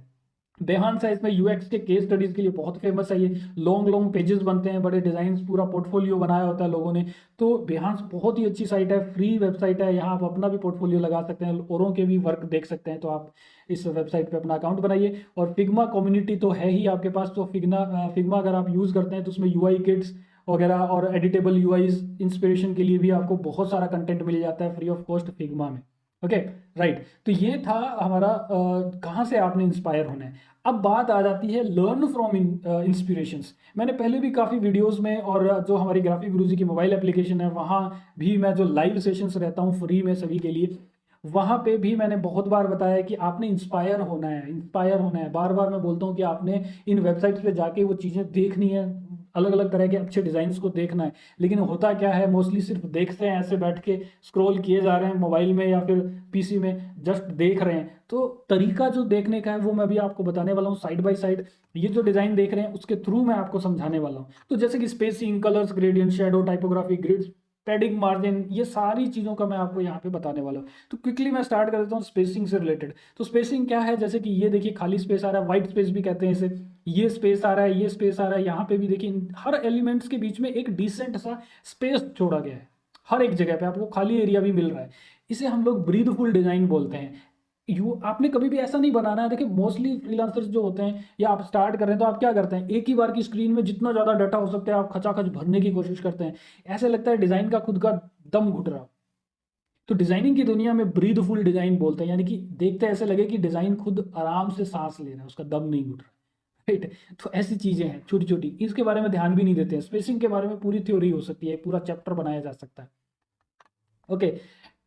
बेहान है, इसमें यूएक्स के केस स्टडीज के लिए बहुत फेमस है। ये लॉन्ग लॉन्ग पेजेस बनते हैं, बड़े डिजाइन, पूरा पोर्टफोलियो बनाया होता है लोगों ने। तो बेहान बहुत ही अच्छी साइट है, फ्री वेबसाइट है, यहाँ आप अपना भी पोर्टफोलियो लगा सकते हैं, औरों के भी वर्क देख सकते हैं। तो आप इस वेबसाइट पे अपना अकाउंट बनाइए। और फिग्मा कम्युनिटी तो है ही आपके पास, तो फिग्मा अगर आप यूज़ करते हैं तो उसमें यूआई किट्स वगैरह और एडिटेबल यूआईज इंस्पिरेशन के लिए भी आपको बहुत सारा कंटेंट मिल जाता है फ्री ऑफ कॉस्ट फिग्मा में, ओके, राइट। तो ये था हमारा कहाँ से आपने इंस्पायर होना है। अब बात आ जाती है लर्न फ्रॉम इंस्पिरेशंस। मैंने पहले भी काफ़ी वीडियोस में, और जो हमारी ग्राफिक गुरुजी की मोबाइल एप्लीकेशन है वहाँ भी मैं जो लाइव सेशंस रहता हूँ फ्री में सभी के लिए, वहाँ पे भी मैंने बहुत बार बताया कि आपने इंस्पायर होना है, इंस्पायर होना है। बार बार मैं बोलता हूँ कि आपने इन वेबसाइट्स पे जाके वो चीज़ें देखनी है, अलग अलग तरह के अच्छे डिज़ाइंस को देखना है। लेकिन होता क्या है, मोस्टली सिर्फ देखते हैं, ऐसे बैठ के स्क्रॉल किए जा रहे हैं मोबाइल में या फिर पीसी में, जस्ट देख रहे हैं। तो तरीका जो देखने का है वो मैं भी आपको बताने वाला हूँ साइड बाय साइड। ये जो डिज़ाइन देख रहे हैं उसके थ्रू मैं आपको समझाने वाला हूँ। तो जैसे कि spacing, colours, gradient, shadow, typography, grids, padding, margin, ये सारी चीज़ों का मैं आपको यहाँ पे बताने वाला हूँ। तो क्विकली मैं स्टार्ट कर देता हूँ स्पेसिंग से रिलेटेड। तो स्पेसिंग क्या है, जैसे कि ये देखिए खाली स्पेस आ रहा है, वाइट स्पेस भी कहते हैं इसे, ये स्पेस आ रहा है, ये स्पेस आ रहा है, यहाँ पे भी देखिए हर एलिमेंट्स के बीच में एक डिसेंट सा स्पेस छोड़ा गया है, हर एक जगह पे आपको खाली एरिया भी मिल रहा है। इसे हम लोग ब्रीथफुल डिजाइन बोलते हैं। यू आपने कभी भी ऐसा नहीं बनाना है। देखिए मोस्टली फ्रीलांसर्स जो होते हैं या आप स्टार्ट कर रहे हैं तो आप क्या करते हैं, एक ही बार की स्क्रीन में जितना ज़्यादा डाटा हो सकता है आप खचाखच भरने की कोशिश करते हैं। ऐसे लगता है डिज़ाइन का खुद का दम घुट रहा। तो डिज़ाइनिंग की दुनिया में ब्रीथफुल डिज़ाइन बोलते हैं, यानी कि देखते ऐसे लगे कि डिज़ाइन खुद आराम से सांस ले रहा है, उसका दम नहीं घुट रहा। राइट। तो ऐसी चीज़ें हैं छोटी छोटी, इसके बारे में ध्यान भी नहीं देते हैं। स्पेसिंग के बारे में पूरी थ्योरी हो सकती है, पूरा चैप्टर बनाया जा सकता है। Okay,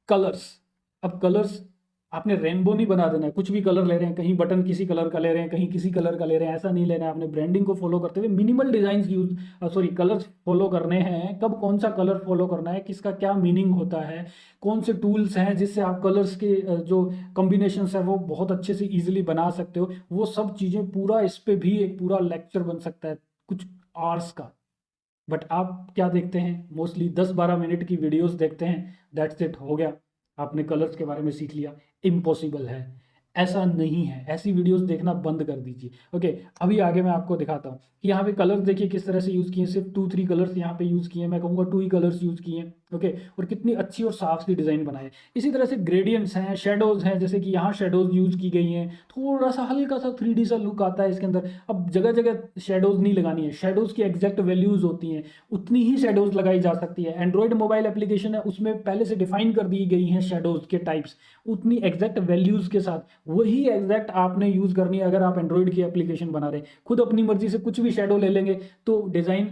colours. अब कलर्स आपने रेनबो नहीं बना देना है, कुछ भी कलर ले रहे हैं, कहीं बटन किसी कलर का ले रहे हैं, कहीं किसी कलर का ले रहे हैं, ऐसा नहीं लेना है। आपने ब्रांडिंग को फॉलो करते हुए minimal design use sorry colours follow करने हैं। कब कौन सा कलर फॉलो करना है, किसका क्या मीनिंग होता है, कौन से टूल्स हैं जिससे आप कलर्स के जो कॉम्बिनेशंस है वो बहुत अच्छे से ईजिली बना सकते हो, वो सब चीज़ें पूरा, इस पे भी एक पूरा लेक्चर बन सकता है कुछ आवर्स का। बट आप क्या देखते हैं, मोस्टली 10-12 मिनट की वीडियोस देखते हैं, दैट्स इट, हो गया, आपने कलर्स के बारे में सीख लिया। इम्पॉसिबल है, ऐसा नहीं है। ऐसी वीडियोस देखना बंद कर दीजिए। ओके, अभी आगे मैं आपको दिखाता हूँ कि यहाँ पे कलर्स देखिए किस तरह से यूज़ किए, सिर्फ 2-3 कलर्स यहाँ पे यूज़ किए, मैं कहूँगा 2 ही कलर्स यूज़ किए हैं। ओके, और कितनी अच्छी और साफ सी डिज़ाइन बनाए। इसी तरह से ग्रेडियंट्स हैं, शेडोज़ हैं, जैसे कि यहाँ शेडोज़ यूज़ की गई हैं, थोड़ा सा हल्का सा 3D सा लुक आता है इसके अंदर। अब जगह जगह शेडोज़ नहीं लगानी है, शेडोज़ की एग्जैक्ट वैल्यूज़ होती हैं, उतनी ही शेडोज़ लगाई जा सकती है। एंड्रॉयड मोबाइल एप्लीकेशन है, उसमें पहले से डिफाइन कर दी गई हैं शेडोज़ के टाइप्स, उतनी एग्जैक्ट वैल्यूज़ के साथ वही एग्जैक्ट आपने यूज़ करनी है। अगर आप एंड्रॉयड की एप्लीकेशन बना रहे, खुद अपनी मर्जी से कुछ भी शेडो ले लेंगे तो डिज़ाइन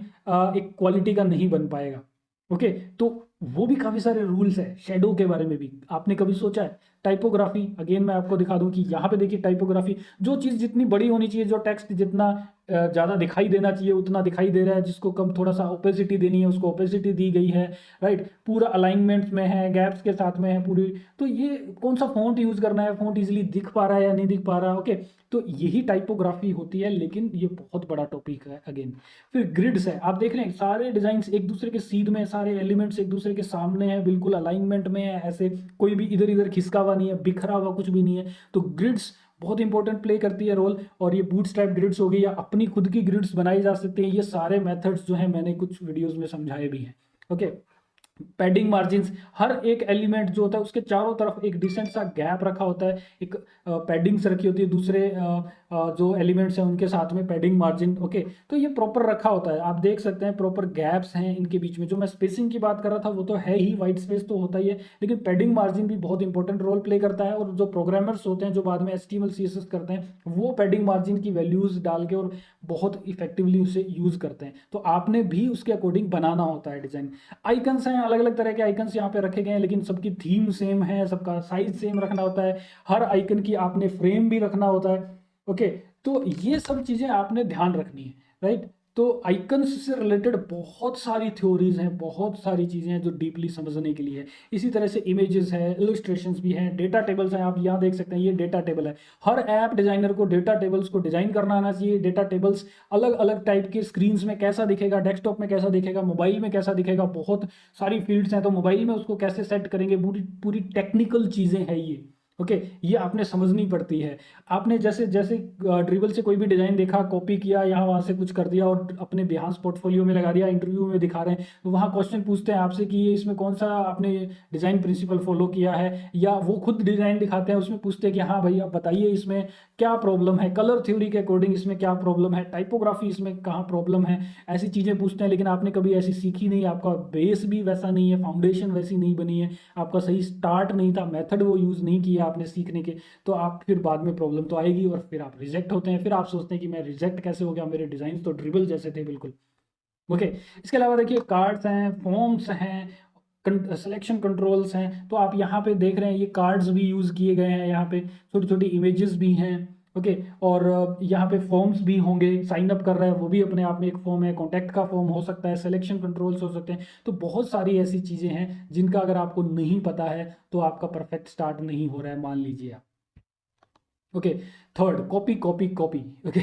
एक क्वालिटी का नहीं बन पाएगा। ओके, तो वो भी काफ़ी सारे रूल्स है शेडो के बारे में भी। आपने कभी सोचा है टाइपोग्राफी, अगेन मैं आपको दिखा दूं कि यहाँ पे देखिए टाइपोग्राफी, जो चीज़ जितनी बड़ी होनी चाहिए, जो टेक्स्ट जितना ज़्यादा दिखाई देना चाहिए उतना दिखाई दे रहा है, जिसको कम थोड़ा सा ओपेसिटी देनी है उसको ओपेसिटी दी गई है, राइट। पूरा अलाइनमेंट में है, गैप्स के साथ में है पूरी। तो ये कौन सा फ़ॉन्ट यूज़ करना है, फ़ॉन्ट इजीली दिख पा रहा है या नहीं दिख पा रहा है। ओके, तो यही टाइपोग्राफी होती है, लेकिन ये बहुत बड़ा टॉपिक है अगेन। फिर ग्रिड्स है, आप देख रहे हैं सारे डिजाइन्स एक दूसरे के सीध में, सारे एलिमेंट्स एक दूसरे के सामने हैं, बिल्कुल अलाइनमेंट में है, ऐसे कोई भी इधर इधर खिसका हुआ नहीं है, बिखरा हुआ कुछ भी नहीं है। तो ग्रिड्स बहुत इंपॉर्टेंट प्ले करती है रोल। और ये बूटस्ट्रैप ग्रिड्स हो गई या अपनी खुद की ग्रिड्स बनाई जा सकती है, ये सारे मेथड्स जो हैं मैंने कुछ वीडियोस में समझाए भी हैं। ओके, पैडिंग मार्जिन्स, हर एक एलिमेंट जो होता है उसके चारों तरफ एक डिसेंट सा गैप रखा होता है, एक पैडिंग्स रखी होती है दूसरे जो एलिमेंट्स हैं उनके साथ में, पैडिंग मार्जिन। ओके, तो ये प्रॉपर रखा होता है, आप देख सकते हैं प्रॉपर गैप्स हैं इनके बीच में। जो मैं स्पेसिंग की बात कर रहा था वो तो है ही, वाइट स्पेस तो होता ही है, लेकिन पैडिंग मार्जिन भी बहुत इंपॉर्टेंट रोल प्ले करता है। और जो प्रोग्रामर्स होते हैं जो बाद में HTML CSS करते हैं, वो पैडिंग मार्जिन की वैल्यूज डाल के और बहुत इफेक्टिवली उसे यूज करते हैं। तो आपने भी उसके अकॉर्डिंग बनाना होता है डिजाइन। आइकन्स हैं, अलग अलग तरह के आइकन्स यहाँ पे रखे गए हैं, लेकिन सबकी थीम सेम है, सबका साइज सेम रखना होता है, हर आइकन की आपने फ्रेम भी रखना होता है। ओके, तो ये सब चीज़ें आपने ध्यान रखनी है, राइट। तो आइकन्स से रिलेटेड बहुत सारी थ्योरीज हैं, बहुत सारी चीज़ें हैं जो डीपली समझने के लिए है। इसी तरह से इमेजेस है, इलस्ट्रेशंस भी हैं, डेटा टेबल्स हैं, आप यहाँ देख सकते हैं ये डेटा टेबल है। हर ऐप डिजाइनर को डेटा टेबल्स को डिजाइन करना आना चाहिए। डेटा टेबल्स अलग अलग टाइप के स्क्रीन्स में कैसा दिखेगा, डेस्कटॉप में कैसा दिखेगा, मोबाइल में कैसा दिखेगा, बहुत सारी फील्ड्स हैं। तो मोबाइल में उसको कैसे सेट करेंगे, पूरी पूरी टेक्निकल चीज़ें हैं ये। ओके, ये आपने समझनी पड़ती है। आपने जैसे जैसे ड्रिबल से कोई भी डिज़ाइन देखा, कॉपी किया, यहाँ वहाँ से कुछ कर दिया और अपने बिहांस पोर्टफोलियो में लगा दिया, इंटरव्यू में दिखा रहे हैं, तो वहाँ क्वेश्चन पूछते हैं आपसे कि ये इसमें कौन सा आपने डिज़ाइन प्रिंसिपल फॉलो किया है, या वो खुद डिज़ाइन दिखाते हैं उसमें पूछते हैं कि हाँ भाई आप बताइए इसमें क्या प्रॉब्लम है, कलर थ्योरी के अकॉर्डिंग इसमें क्या प्रॉब्लम है, टाइपोग्राफी इसमें कहाँ प्रॉब्लम है, ऐसी चीज़ें पूछते हैं। लेकिन आपने कभी ऐसी सीखी नहीं, आपका बेस भी वैसा नहीं है, फाउंडेशन वैसी नहीं बनी है, आपका सही स्टार्ट नहीं था, मेथड वो यूज़ नहीं किया आपने सीखने के, तो आप फिर बाद में प्रॉब्लम तो आएगी और फिर आप रिजेक्ट होते हैं। फिर आप सोचते हैं कि मैं रिजेक्ट कैसे हो गया, मेरे डिज़ाइन तो ड्रिबल जैसे थे बिल्कुल। ओके, इसके अलावा देखिए कार्ड्स हैं, फॉर्म्स हैं, सिलेक्शन कंट्रोल्स हैं। तो आप यहाँ पे देख रहे हैं ये कार्ड्स भी यूज़ किए गए हैं, यहाँ पे छोटी छोटी इमेजेस भी हैं। ओके, और यहाँ पे फॉर्म्स भी होंगे, साइन अप कर रहा है वो भी अपने आप में एक फॉर्म है, कॉन्टैक्ट का फॉर्म हो सकता है, सिलेक्शन कंट्रोल्स हो सकते हैं। तो बहुत सारी ऐसी चीज़ें हैं जिनका अगर आपको नहीं पता है तो आपका परफेक्ट स्टार्ट नहीं हो रहा है, मान लीजिए आप। Okay, third, copy copy copy. Okay,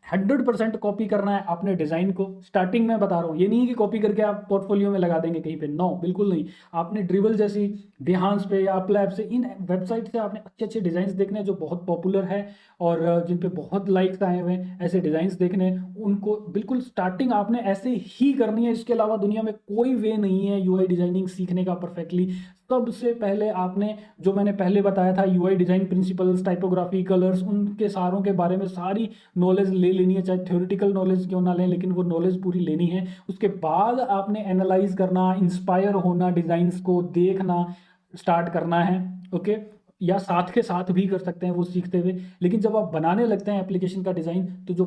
100% copy करना है आपने डिज़ाइन को। स्टार्टिंग में बता रहा हूँ, ये नहीं है कि कॉपी करके आप पोर्टफोलियो में लगा देंगे कहीं पे, नो, बिल्कुल नहीं। आपने ड्रिबल जैसी, बिहांस पे या अपलैब से, इन वेबसाइट से आपने अच्छे अच्छे डिज़ाइन देखने हैं जो बहुत पॉपुलर है और जिन पे बहुत लाइक्स आए हुए हैं, ऐसे डिज़ाइन देखने हैं, उनको बिल्कुल स्टार्टिंग आपने ऐसे ही करनी है। इसके अलावा दुनिया में कोई वे नहीं है यूआई डिज़ाइनिंग सीखने का परफेक्टली। सबसे पहले आपने, जो मैंने पहले बताया था, UI design principles, typography, colours, उनके सारों के बारे में सारी नॉलेज ले लेनी है, चाहे थ्योरेटिकल नॉलेज क्यों ना लें, लेकिन वो नॉलेज पूरी लेनी है। उसके बाद आपने एनालाइज करना, इंस्पायर होना, डिज़ाइंस को देखना स्टार्ट करना है। ओके, या साथ के साथ भी कर सकते हैं वो सीखते हुए। लेकिन जब आप बनाने लगते हैं एप्लीकेशन का डिज़ाइन, तो जो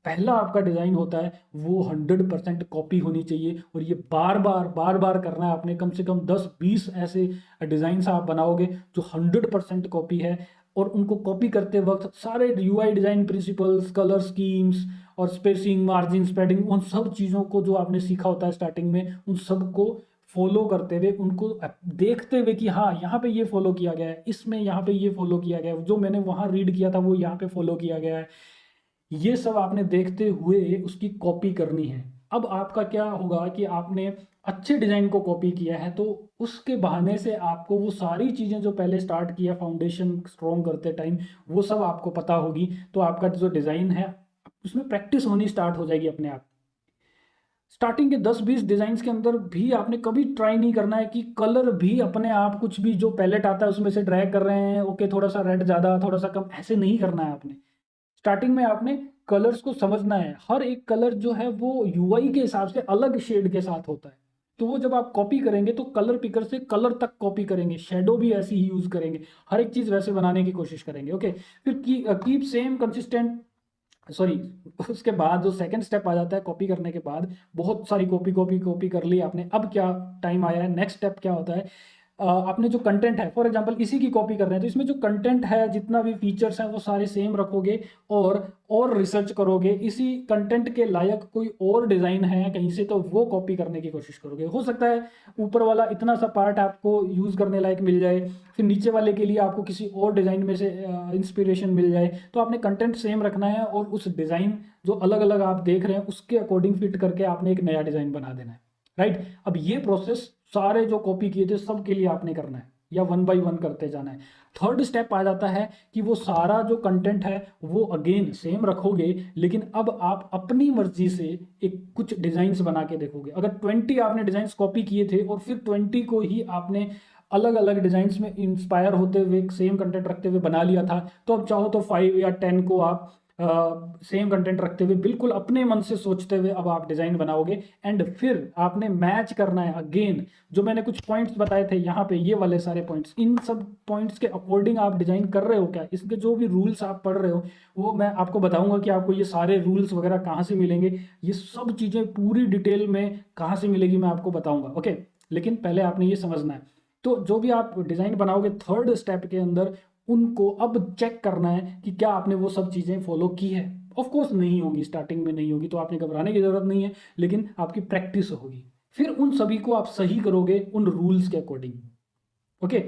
पहला आपका डिज़ाइन होता है वो 100% कॉपी होनी चाहिए, और ये बार बार करना है आपने। कम से कम 10-20 ऐसे डिज़ाइंस आप बनाओगे जो 100% कॉपी है, और उनको कॉपी करते वक्त सारे UI design principles, colour schemes और स्पेसिंग, मार्जिन, स्पेडिंग, उन सब चीज़ों को जो आपने सीखा होता है स्टार्टिंग में, उन सबको फॉलो करते हुए, उनको देखते हुए कि हाँ यहाँ पे ये फॉलो किया गया है, इसमें यहाँ पे ये फॉलो किया गया है, जो मैंने वहाँ रीड किया था वो यहाँ पे फॉलो किया गया है, ये सब आपने देखते हुए उसकी कॉपी करनी है। अब आपका क्या होगा कि आपने अच्छे डिज़ाइन को कॉपी किया है, तो उसके बहाने से आपको वो सारी चीज़ें जो पहले स्टार्ट किया फाउंडेशन स्ट्रॉन्ग करते टाइम, वो सब आपको पता होगी। तो आपका जो डिज़ाइन है उसमें प्रैक्टिस होनी स्टार्ट हो जाएगी अपने आप। स्टार्टिंग के 10-20 डिज़ाइंस के अंदर भी आपने कभी ट्राई नहीं करना है कि कलर भी अपने आप कुछ भी जो पैलेट आता है उसमें से ड्रैग कर रहे हैं, ओके थोड़ा सा रेड ज़्यादा, थोड़ा सा कम, ऐसे नहीं करना है आपने। स्टार्टिंग में आपने कलर्स को समझना है। हर एक कलर जो है वो यूआई के हिसाब से अलग शेड के साथ होता है। तो वो जब आप कॉपी करेंगे तो कलर पिकर से कलर तक कॉपी करेंगे, शेडो भी ऐसी ही यूज करेंगे, हर एक चीज वैसे बनाने की कोशिश करेंगे। ओके, फिर कीप सेम कंसिस्टेंट, सॉरी, उसके बाद जो सेकंड स्टेप आ जाता है कॉपी करने के बाद, बहुत सारी कॉपी कॉपी कॉपी कर ली आपने, अब क्या टाइम आया है, नेक्स्ट स्टेप क्या होता है, आपने जो कंटेंट है, फॉर एग्जांपल इसी की कॉपी कर रहे हैं तो इसमें जो कंटेंट है, जितना भी फीचर्स हैं वो सारे सेम रखोगे, और रिसर्च करोगे, इसी कंटेंट के लायक कोई और डिज़ाइन है कहीं से तो वो कॉपी करने की कोशिश करोगे। हो सकता है ऊपर वाला इतना सा पार्ट आपको यूज़ करने लायक मिल जाए, फिर नीचे वाले के लिए आपको किसी और डिज़ाइन में से इंस्पिरेशन मिल जाए, तो आपने कंटेंट सेम रखना है और उस डिज़ाइन जो अलग अलग आप देख रहे हैं उसके अकॉर्डिंग फिट करके आपने एक नया डिज़ाइन बना देना है। राइट, अब ये प्रोसेस सारे जो कॉपी किए थे सबके लिए आपने करना है, या 1 बाय 1 करते जाना है। थर्ड स्टेप आ जाता है कि वो सारा जो कंटेंट है वो अगेन सेम रखोगे, लेकिन अब आप अपनी मर्जी से एक कुछ डिजाइन्स बना के देखोगे। अगर 20 आपने डिजाइन्स कॉपी किए थे और फिर 20 को ही आपने अलग अलग डिजाइन्स में इंस्पायर होते हुए सेम कंटेंट रखते हुए बना लिया था, तो अब चाहो तो 5 या 10 को आप सेम कंटेंट रखते हुए बिल्कुल अपने मन से सोचते हुए अब आप डिजाइन बनाओगे। एंड फिर आपने मैच करना है अगेन, जो मैंने कुछ पॉइंट्स बताए थे यहाँ पे, ये वाले सारे पॉइंट्स, इन सब पॉइंट्स के अकॉर्डिंग आप डिजाइन कर रहे हो क्या, इसके जो भी रूल्स आप पढ़ रहे हो वो मैं आपको बताऊंगा कि आपको ये सारे रूल्स वगैरह कहाँ से मिलेंगे, ये सब चीजें पूरी डिटेल में कहाँ से मिलेगी मैं आपको बताऊंगा। ओके, लेकिन पहले आपने ये समझना है। तो जो भी आप डिजाइन बनाओगे थर्ड स्टेप के अंदर, उनको अब चेक करना है कि क्या आपने वो सब चीज़ें फॉलो की है। ऑफ कोर्स नहीं होगी, स्टार्टिंग में नहीं होगी तो आपने घबराने की ज़रूरत नहीं है, लेकिन आपकी प्रैक्टिस होगी, फिर उन सभी को आप सही करोगे उन रूल्स के अकॉर्डिंग। ओके,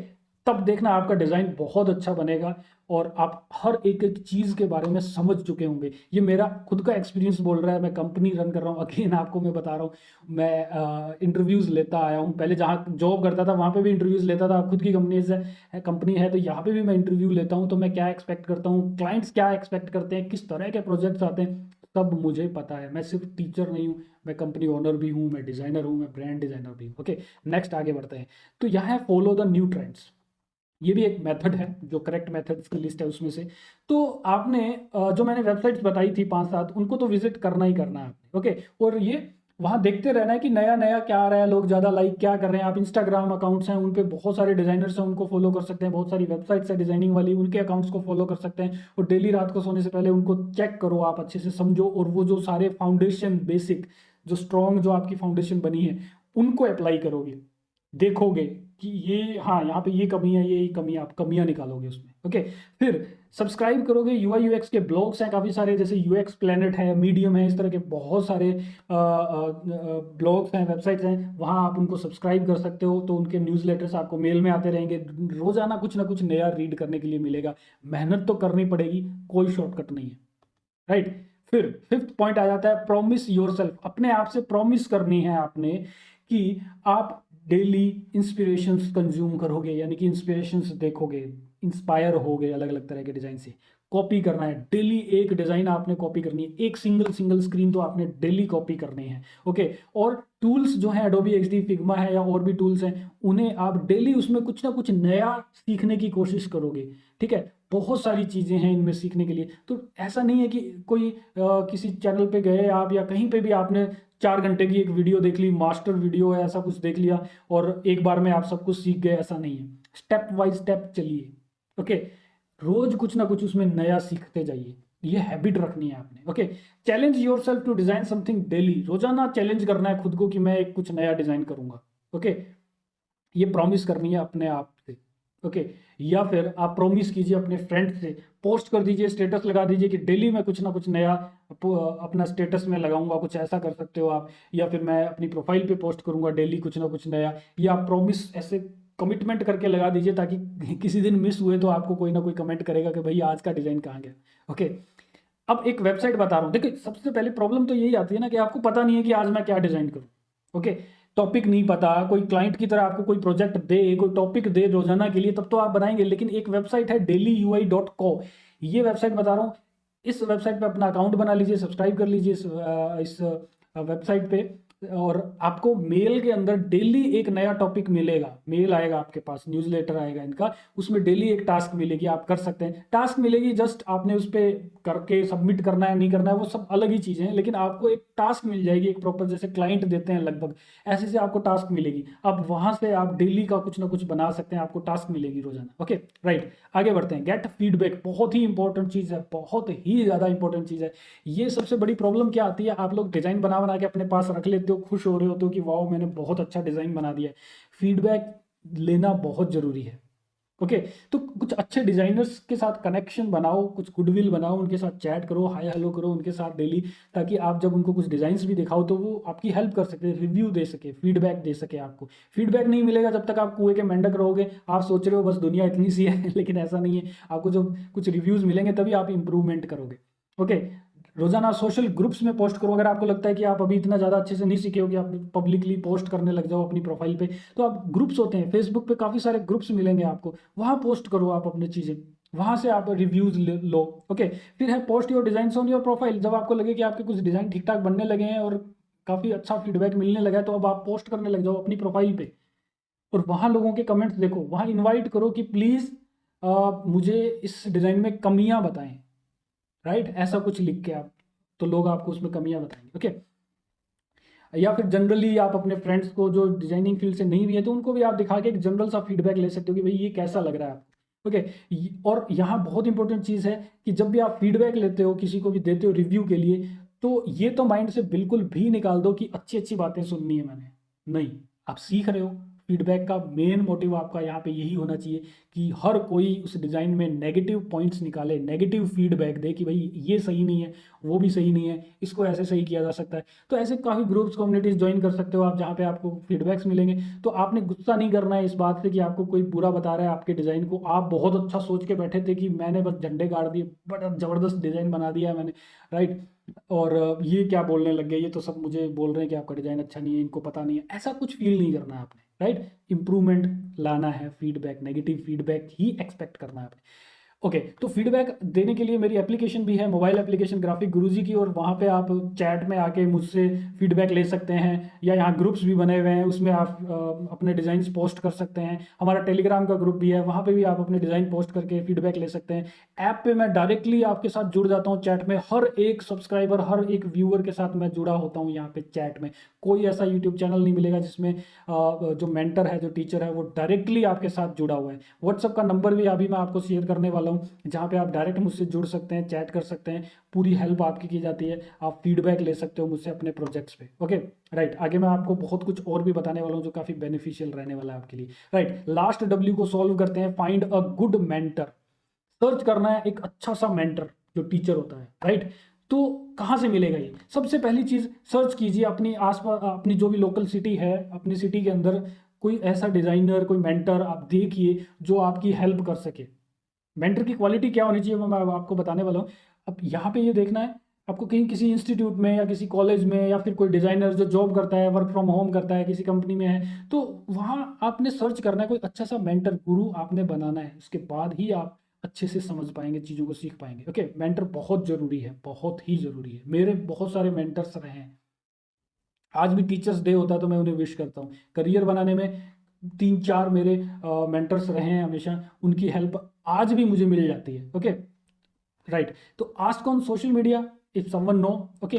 तब देखना आपका डिज़ाइन बहुत अच्छा बनेगा और आप हर एक एक चीज़ के बारे में समझ चुके होंगे। ये मेरा खुद का एक्सपीरियंस बोल रहा है, मैं कंपनी रन कर रहा हूँ, अगेन आपको मैं बता रहा हूँ, मैं इंटरव्यूज़ लेता आया हूँ, पहले जहाँ जॉब करता था वहाँ पे भी इंटरव्यूज़ लेता था, खुद की कंपनी है तो यहाँ पे भी मैं इंटरव्यू लेता हूँ। तो मैं क्या एक्सपेक्ट करता हूँ, क्लाइंट्स क्या एक्सपेक्ट करते हैं, किस तरह के प्रोजेक्ट्स आते हैं, सब मुझे पता है। मैं सिर्फ टीचर नहीं हूँ, मैं कंपनी ओनर भी हूँ, मैं डिज़ाइनर हूँ, मैं ब्रांड डिज़ाइनर भी हूँ। ओके, नेक्स्ट आगे बढ़ते हैं। तो यहाँ है फॉलो द न्यू ट्रेंड्स, ये भी एक मेथड है, जो करेक्ट मेथड्स की लिस्ट है उसमें से। तो आपने जो मैंने वेबसाइट्स बताई थी 5-7, उनको तो विजिट करना ही करना है आपने। ओके, और ये वहाँ देखते रहना है कि नया नया क्या आ रहा है, लोग ज़्यादा लाइक क्या कर रहे हैं। आप इंस्टाग्राम अकाउंट्स हैं, उन पे बहुत सारे डिज़ाइनर्स हैं, उनको फॉलो कर सकते हैं, बहुत सारी वेबसाइट्स है डिज़ाइनिंग वाली, उनके अकाउंट्स को फॉलो कर सकते हैं, और डेली रात को सोने से पहले उनको चेक करो, आप अच्छे से समझो, और वो जो सारे फाउंडेशन बेसिक, जो स्ट्रॉन्ग जो आपकी फाउंडेशन बनी है, उनको अप्लाई करोगे, देखोगे कि ये, हाँ यहाँ पे ये कमी है, ये कमी, आप कमियां निकालोगे उसमें। ओके, फिर सब्सक्राइब करोगे, यूआई यूएक्स के ब्लॉग्स हैं काफ़ी सारे, जैसे यूएक्स प्लेनेट है, मीडियम है, इस तरह के बहुत सारे ब्लॉग्स हैं, वेबसाइट्स हैं, वहाँ आप उनको सब्सक्राइब कर सकते हो। तो उनके न्यूज़लेटर्स आपको मेल में आते रहेंगे, रोजाना कुछ ना कुछ नया रीड करने के लिए मिलेगा। मेहनत तो करनी पड़ेगी, कोई शॉर्टकट नहीं है। राइट, फिर फिफ्थ पॉइंट आ जाता है प्रॉमिस योरसेल्फ, अपने आप से प्रॉमिस करनी है आपने कि आप डेली इंस्पिरेशंस कंज्यूम करोगे, यानी कि इंस्पिरेशंस देखोगे, इंस्पायर होगे अलग अलग तरह के डिजाइन से, कॉपी करना है डेली, एक डिजाइन आपने कॉपी करनी है, एक सिंगल स्क्रीन तो आपने डेली कॉपी करनी है। ओके, और टूल्स जो है एडोबी एक्सडी, फिग्मा है, या और भी टूल्स हैं, उन्हें आप डेली उसमें कुछ ना कुछ नया सीखने की कोशिश करोगे। ठीक है, बहुत सारी चीज़ें हैं इनमें सीखने के लिए। तो ऐसा नहीं है कि कोई किसी चैनल पे गए आप, या कहीं पे भी आपने 4 घंटे की एक वीडियो देख ली, मास्टर वीडियो है, ऐसा कुछ देख लिया और एक बार में आप सब कुछ सीख गए, ऐसा नहीं है। स्टेप बाय स्टेप चलिए। ओके, रोज कुछ ना कुछ उसमें नया सीखते जाइए। ये हैबिट रखनी है आपने। Okay, challenge yourself to design something daily. रोजाना चैलेंज करना है खुद को कि मैं एक कुछ नया डिजाइन करूंगा। ओके, ये प्रॉमिस करनी है अपने आप से। ओके, या फिर आप प्रॉमिस कीजिए अपने फ्रेंड से, पोस्ट कर दीजिए, स्टेटस लगा दीजिए कि डेली मैं कुछ ना कुछ नया अपना स्टेटस में लगाऊंगा, कुछ ऐसा कर सकते हो आप। या फिर मैं अपनी प्रोफाइल पे पोस्ट करूंगा डेली कुछ ना कुछ नया। या आप प्रॉमिस ऐसे कमिटमेंट करके लगा दीजिए ताकि किसी दिन मिस हुए तो आपको कोई ना कोई कमेंट करेगा कि भाई आज का डिज़ाइन कहाँ गया। ओके, अब एक वेबसाइट बता रहा हूँ। देखिए, सबसे पहले प्रॉब्लम तो यही आती है ना कि आपको पता नहीं है कि आज मैं क्या डिज़ाइन करूँ। ओके, टॉपिक नहीं पता, कोई क्लाइंट की तरह आपको कोई प्रोजेक्ट दे, कोई टॉपिक दे रोजाना के लिए, तब तो आप बनाएंगे। लेकिन एक वेबसाइट है dailyui.co, ये वेबसाइट बता रहा हूँ। इस वेबसाइट पे अपना अकाउंट बना लीजिए, सब्सक्राइब कर लीजिए इस वेबसाइट पे, और आपको मेल के अंदर डेली एक नया टॉपिक मिलेगा। मेल आएगा आपके पास, न्यूज़लेटर आएगा इनका, उसमें डेली एक टास्क मिलेगी, आप कर सकते हैं। टास्क मिलेगी, जस्ट आपने उस पर करके सबमिट करना है नहीं करना है वो सब अलग ही चीज़ें हैं, लेकिन आपको एक टास्क मिल जाएगी, एक प्रॉपर, जैसे क्लाइंट देते हैं लगभग ऐसे से आपको टास्क मिलेगी। अब वहां से आप डेली का कुछ ना कुछ बना सकते हैं, आपको टास्क मिलेगी रोजाना। ओके, राइट, आगे बढ़ते हैं। गेट फीडबैक, बहुत ही इंपॉर्टेंट चीज़ है, बहुत ही ज़्यादा इंपॉर्टेंट चीज़ है। ये सबसे बड़ी प्रॉब्लम क्या आती है, आप लोग डिज़ाइन बना बना के अपने पास रख लेते हो, खुश हो रहे होते हो कि वाओ मैंने बहुत अच्छा डिज़ाइन बना दिया है। फीडबैक लेना बहुत ज़रूरी है। ओके, तो कुछ अच्छे डिजाइनर्स के साथ कनेक्शन बनाओ, कुछ गुडविल बनाओ, उनके साथ चैट करो, हाय हेलो करो उनके साथ डेली, ताकि आप जब उनको कुछ डिजाइन्स भी दिखाओ तो वो आपकी हेल्प कर सके, रिव्यू दे सके, फीडबैक दे सके। आपको फीडबैक नहीं मिलेगा जब तक आप कुएं के मेंढक रहोगे, आप सोच रहे हो बस दुनिया इतनी सी है लेकिन ऐसा नहीं है। आपको जब कुछ रिव्यूज मिलेंगे तभी आप इंप्रूवमेंट करोगे। ओके, रोजाना सोशल ग्रुप्स में पोस्ट करो। अगर आपको लगता है कि आप अभी इतना ज़्यादा अच्छे से नहीं सीखे हो कि आप पब्लिकली पोस्ट करने लग जाओ अपनी प्रोफाइल पे, तो आप ग्रुप्स होते हैं फेसबुक पे, काफ़ी सारे ग्रुप्स मिलेंगे आपको, वहाँ पोस्ट करो आप अपनी चीज़ें, वहाँ से आप रिव्यूज लो। ओके, फिर है post your design on your profile. जब आपको लगे कि आपके कुछ डिज़ाइन ठीक ठाक बनने लगे हैं और काफ़ी अच्छा फीडबैक मिलने लगा है, तो अब आप पोस्ट करने लग जाओ अपनी प्रोफाइल पे, और वहाँ लोगों के कमेंट्स देखो, वहाँ इन्वाइट करो कि प्लीज़ मुझे इस डिज़ाइन में कमियाँ बताएं। राइट, ऐसा कुछ लिख के आप, तो लोग आपको उसमें कमियां बताएंगे। ओके, या फिर जनरली आप अपने फ्रेंड्स को जो डिजाइनिंग फील्ड से नहीं भी है तो उनको भी आप दिखा के एक जनरल सा फीडबैक ले सकते हो कि भाई ये कैसा लग रहा है आपको। ओके, और यहाँ बहुत इंपॉर्टेंट चीज़ है कि जब भी आप फीडबैक लेते हो, किसी को भी देते हो रिव्यू के लिए, तो ये तो माइंड से बिल्कुल भी निकाल दो कि अच्छी अच्छी बातें सुननी है मैंने। नहीं, आप सीख रहे हो। फीडबैक का मेन मोटिव आपका यहाँ पे यही होना चाहिए कि हर कोई उस डिज़ाइन में नेगेटिव पॉइंट्स निकाले, नेगेटिव फीडबैक दे कि भाई ये सही नहीं है, वो भी सही नहीं है, इसको ऐसे सही किया जा सकता है। तो ऐसे काफ़ी ग्रुप्स, कम्युनिटीज ज्वाइन कर सकते हो आप, जहाँ पे आपको फीडबैक्स मिलेंगे। तो आपने गुस्सा नहीं करना है इस बात से कि आपको कोई बुरा बता रहा है आपके डिज़ाइन को। आप बहुत अच्छा सोच के बैठे थे कि मैंने बस झंडे गाड़ दिए, बड़ा ज़बरदस्त डिज़ाइन बना दिया है मैंने, राइट, और ये क्या बोलने लग गए, ये तो सब मुझे बोल रहे हैं कि आपका डिज़ाइन अच्छा नहीं है, इनको पता नहीं है। ऐसा कुछ फील नहीं करना है आपने, राइट। इंप्रूवमेंट लाना है, फीडबैक, नेगेटिव फीडबैक ही एक्सपेक्ट करना है आपने। ओके, तो फीडबैक देने के लिए मेरी एप्लीकेशन भी है, मोबाइल एप्लीकेशन ग्राफिक गुरुजी की, और वहाँ पे आप चैट में आके मुझसे फीडबैक ले सकते हैं, या यहाँ ग्रुप्स भी बने हुए हैं, उसमें आप अपने डिज़ाइंस पोस्ट कर सकते हैं। हमारा टेलीग्राम का ग्रुप भी है, वहाँ पे भी आप अपने डिज़ाइन पोस्ट करके फीडबैक ले सकते हैं। ऐप पे मैं डायरेक्टली आपके साथ जुड़ जाता हूँ चैट में, हर एक सब्सक्राइबर, हर एक व्यूअर के साथ मैं जुड़ा होता हूँ यहाँ पे चैट में। कोई ऐसा यूट्यूब चैनल नहीं मिलेगा जिसमें जो मेंटर है, जो टीचर है, वो डायरेक्टली आपके साथ जुड़ा हुआ है। व्हाट्सअप का नंबर भी अभी मैं आपको शेयर करने वाला हूँ, जहाँ पे आप डायरेक्ट मुझसे जुड़ सकते हैं, चैट कर सकते हैं, पूरी हेल्प आपकी की जाती है, आप फीडबैक ले सकते हो मुझसे अपने प्रोजेक्ट्स पे। ओके, राइट, आगे मैं आपको बहुत कुछ और भी बताने वाला हूँ जो काफ़ी बेनिफिशियल रहने वाला है आपके लिए। राइट, लास्ट डब्ल्यू को सॉल्व करते हैं। Find a good mentor. Search करना है एक अच्छा सा मेंटर जो टीचर होता है, राइट। तो कहाँ से मिलेगा ये? सबसे पहली चीज, सर्च कीजिए अपनी आसपास, अपनी जो भी लोकल सिटी है, अपनी सिटी के अंदर कोई ऐसा डिजाइनर, कोई मेंटर आप देखिए जो आपकी हेल्प कर सके। मेंटर की क्वालिटी क्या होनी चाहिए वो मैं आपको बताने वाला हूँ। अब यहाँ पे ये देखना है आपको, कहीं किसी इंस्टीट्यूट में या किसी कॉलेज में, या फिर कोई डिजाइनर जो जॉब करता है, वर्क फ्रॉम होम करता है, किसी कंपनी में है, तो वहाँ आपने सर्च करना है कोई अच्छा सा मेंटर, गुरु आपने बनाना है। उसके बाद ही आप अच्छे से समझ पाएंगे, चीज़ों को सीख पाएंगे। ओके, मेंटर बहुत ज़रूरी है, बहुत ही ज़रूरी है। मेरे बहुत सारे मेंटर्स रहे हैं, आज भी टीचर्स डे होता है तो मैं उन्हें विश करता हूँ। करियर बनाने में 3-4 मेरे मेंटर्स रहे हैं हमेशा, उनकी हेल्प आज भी मुझे मिल जाती है। ओके, राइट, तो ask on social media if someone know. Okay,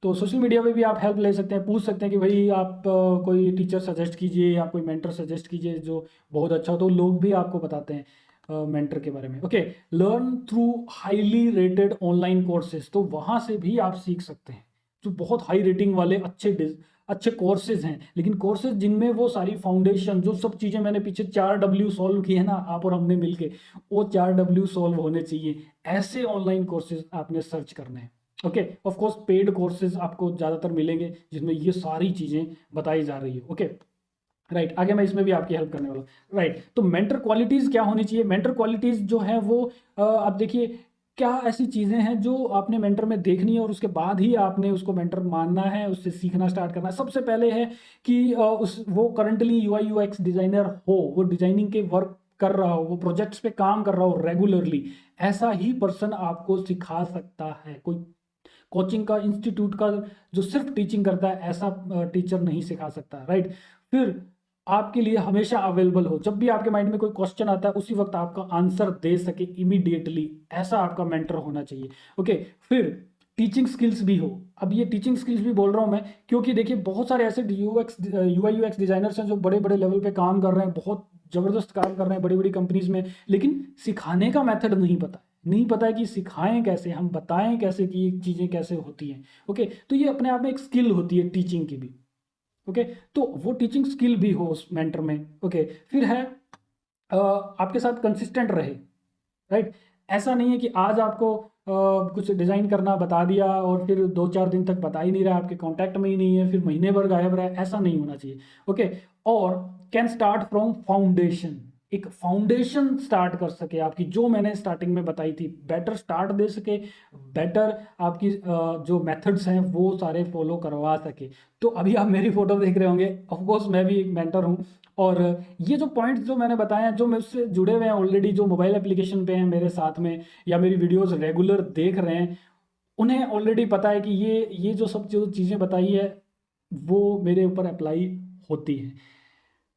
तो सोशल मीडिया पे भी आप हेल्प ले सकते हैं, पूछ सकते हैं कि भाई आप कोई टीचर सजेस्ट कीजिए या कोई मेंटर सजेस्ट कीजिए जो बहुत अच्छा हो, तो लोग भी आपको बताते हैं। मेंटर के बारे में। Okay, learn through highly rated online courses, तो वहाँ से भी आप सीख सकते हैं, जो बहुत हाई रेटिंग वाले अच्छे कोर्सेज हैं, लेकिन कोर्सेज जिनमें वो सारी फाउंडेशन, जो सब चीज़ें मैंने पीछे 4W सॉल्व किए ना आप और हमने मिलके, वो 4W सॉल्व होने चाहिए, ऐसे ऑनलाइन कोर्सेज आपने सर्च करने हैं। Okay, of course paid courses आपको ज़्यादातर मिलेंगे जिसमें ये सारी चीज़ें बताई जा रही है। ओके, राइट, आगे मैं इसमें भी आपकी हेल्प करने वाला हूँ। राइट, तो मेंटर क्वालिटीज़ क्या होनी चाहिए? मेंटर क्वालिटीज़ जो है वो आप देखिए, क्या ऐसी चीज़ें हैं जो आपने मेंटर में देखनी है और उसके बाद ही आपने उसको मेंटर मानना है, उससे सीखना स्टार्ट करना है। सबसे पहले है कि वो करंटली यूआई यूएक्स डिज़ाइनर हो, वो डिज़ाइनिंग के वर्क कर रहा हो, वो प्रोजेक्ट्स पे काम कर रहा हो रेगुलरली, ऐसा ही पर्सन आपको सिखा सकता है। कोई कोचिंग का, इंस्टीट्यूट का जो सिर्फ टीचिंग करता है, ऐसा टीचर नहीं सिखा सकता। राइट, फिर आपके लिए हमेशा अवेलेबल हो, जब भी आपके माइंड में कोई क्वेश्चन आता है उसी वक्त आपका आंसर दे सके इमीडिएटली, ऐसा आपका मेंटर होना चाहिए। ओके, फिर टीचिंग स्किल्स भी हो। अब ये टीचिंग स्किल्स भी बोल रहा हूँ मैं क्योंकि देखिए बहुत सारे ऐसे यूआई यूएक्स डिजाइनर्स हैं जो बड़े बड़े लेवल पे काम कर रहे हैं, बहुत ज़बरदस्त काम कर रहे हैं बड़ी बड़ी कंपनीज में, लेकिन सिखाने का मेथड नहीं पता है कि सिखाएं कैसे, हम बताएं कैसे कि ये चीज़ें कैसे होती हैं। ओके, तो ये अपने आप में एक स्किल होती है टीचिंग की भी। ओके, तो वो टीचिंग स्किल भी हो उस मेंटर में। ओके, फिर है आपके साथ कंसिस्टेंट रहे। राइट, ऐसा नहीं है कि आज आपको कुछ डिज़ाइन करना बता दिया और फिर 2-4 दिन तक बता ही नहीं रहा, आपके कांटेक्ट में ही नहीं है, फिर महीने भर गायब रहा है, ऐसा नहीं होना चाहिए। ओके, और कैन स्टार्ट फ्रॉम फाउंडेशन, एक फाउंडेशन स्टार्ट कर सके आपकी, जो मैंने स्टार्टिंग में बताई थी, बेटर स्टार्ट दे सके, बेटर आपकी जो मेथड्स हैं वो सारे फॉलो करवा सके। तो अभी आप मेरी फोटो देख रहे होंगे, ऑफकोर्स मैं भी एक मेंटर हूँ, और ये जो पॉइंट्स जो मैंने बताए हैं, जो मुझसे जुड़े हुए हैं ऑलरेडी, जो मोबाइल एप्लीकेशन पे हैं मेरे साथ में या मेरी वीडियोस रेगुलर देख रहे हैं, उन्हें ऑलरेडी पता है कि ये जो सब जो चीज़ें बताई है वो मेरे ऊपर अप्लाई होती है।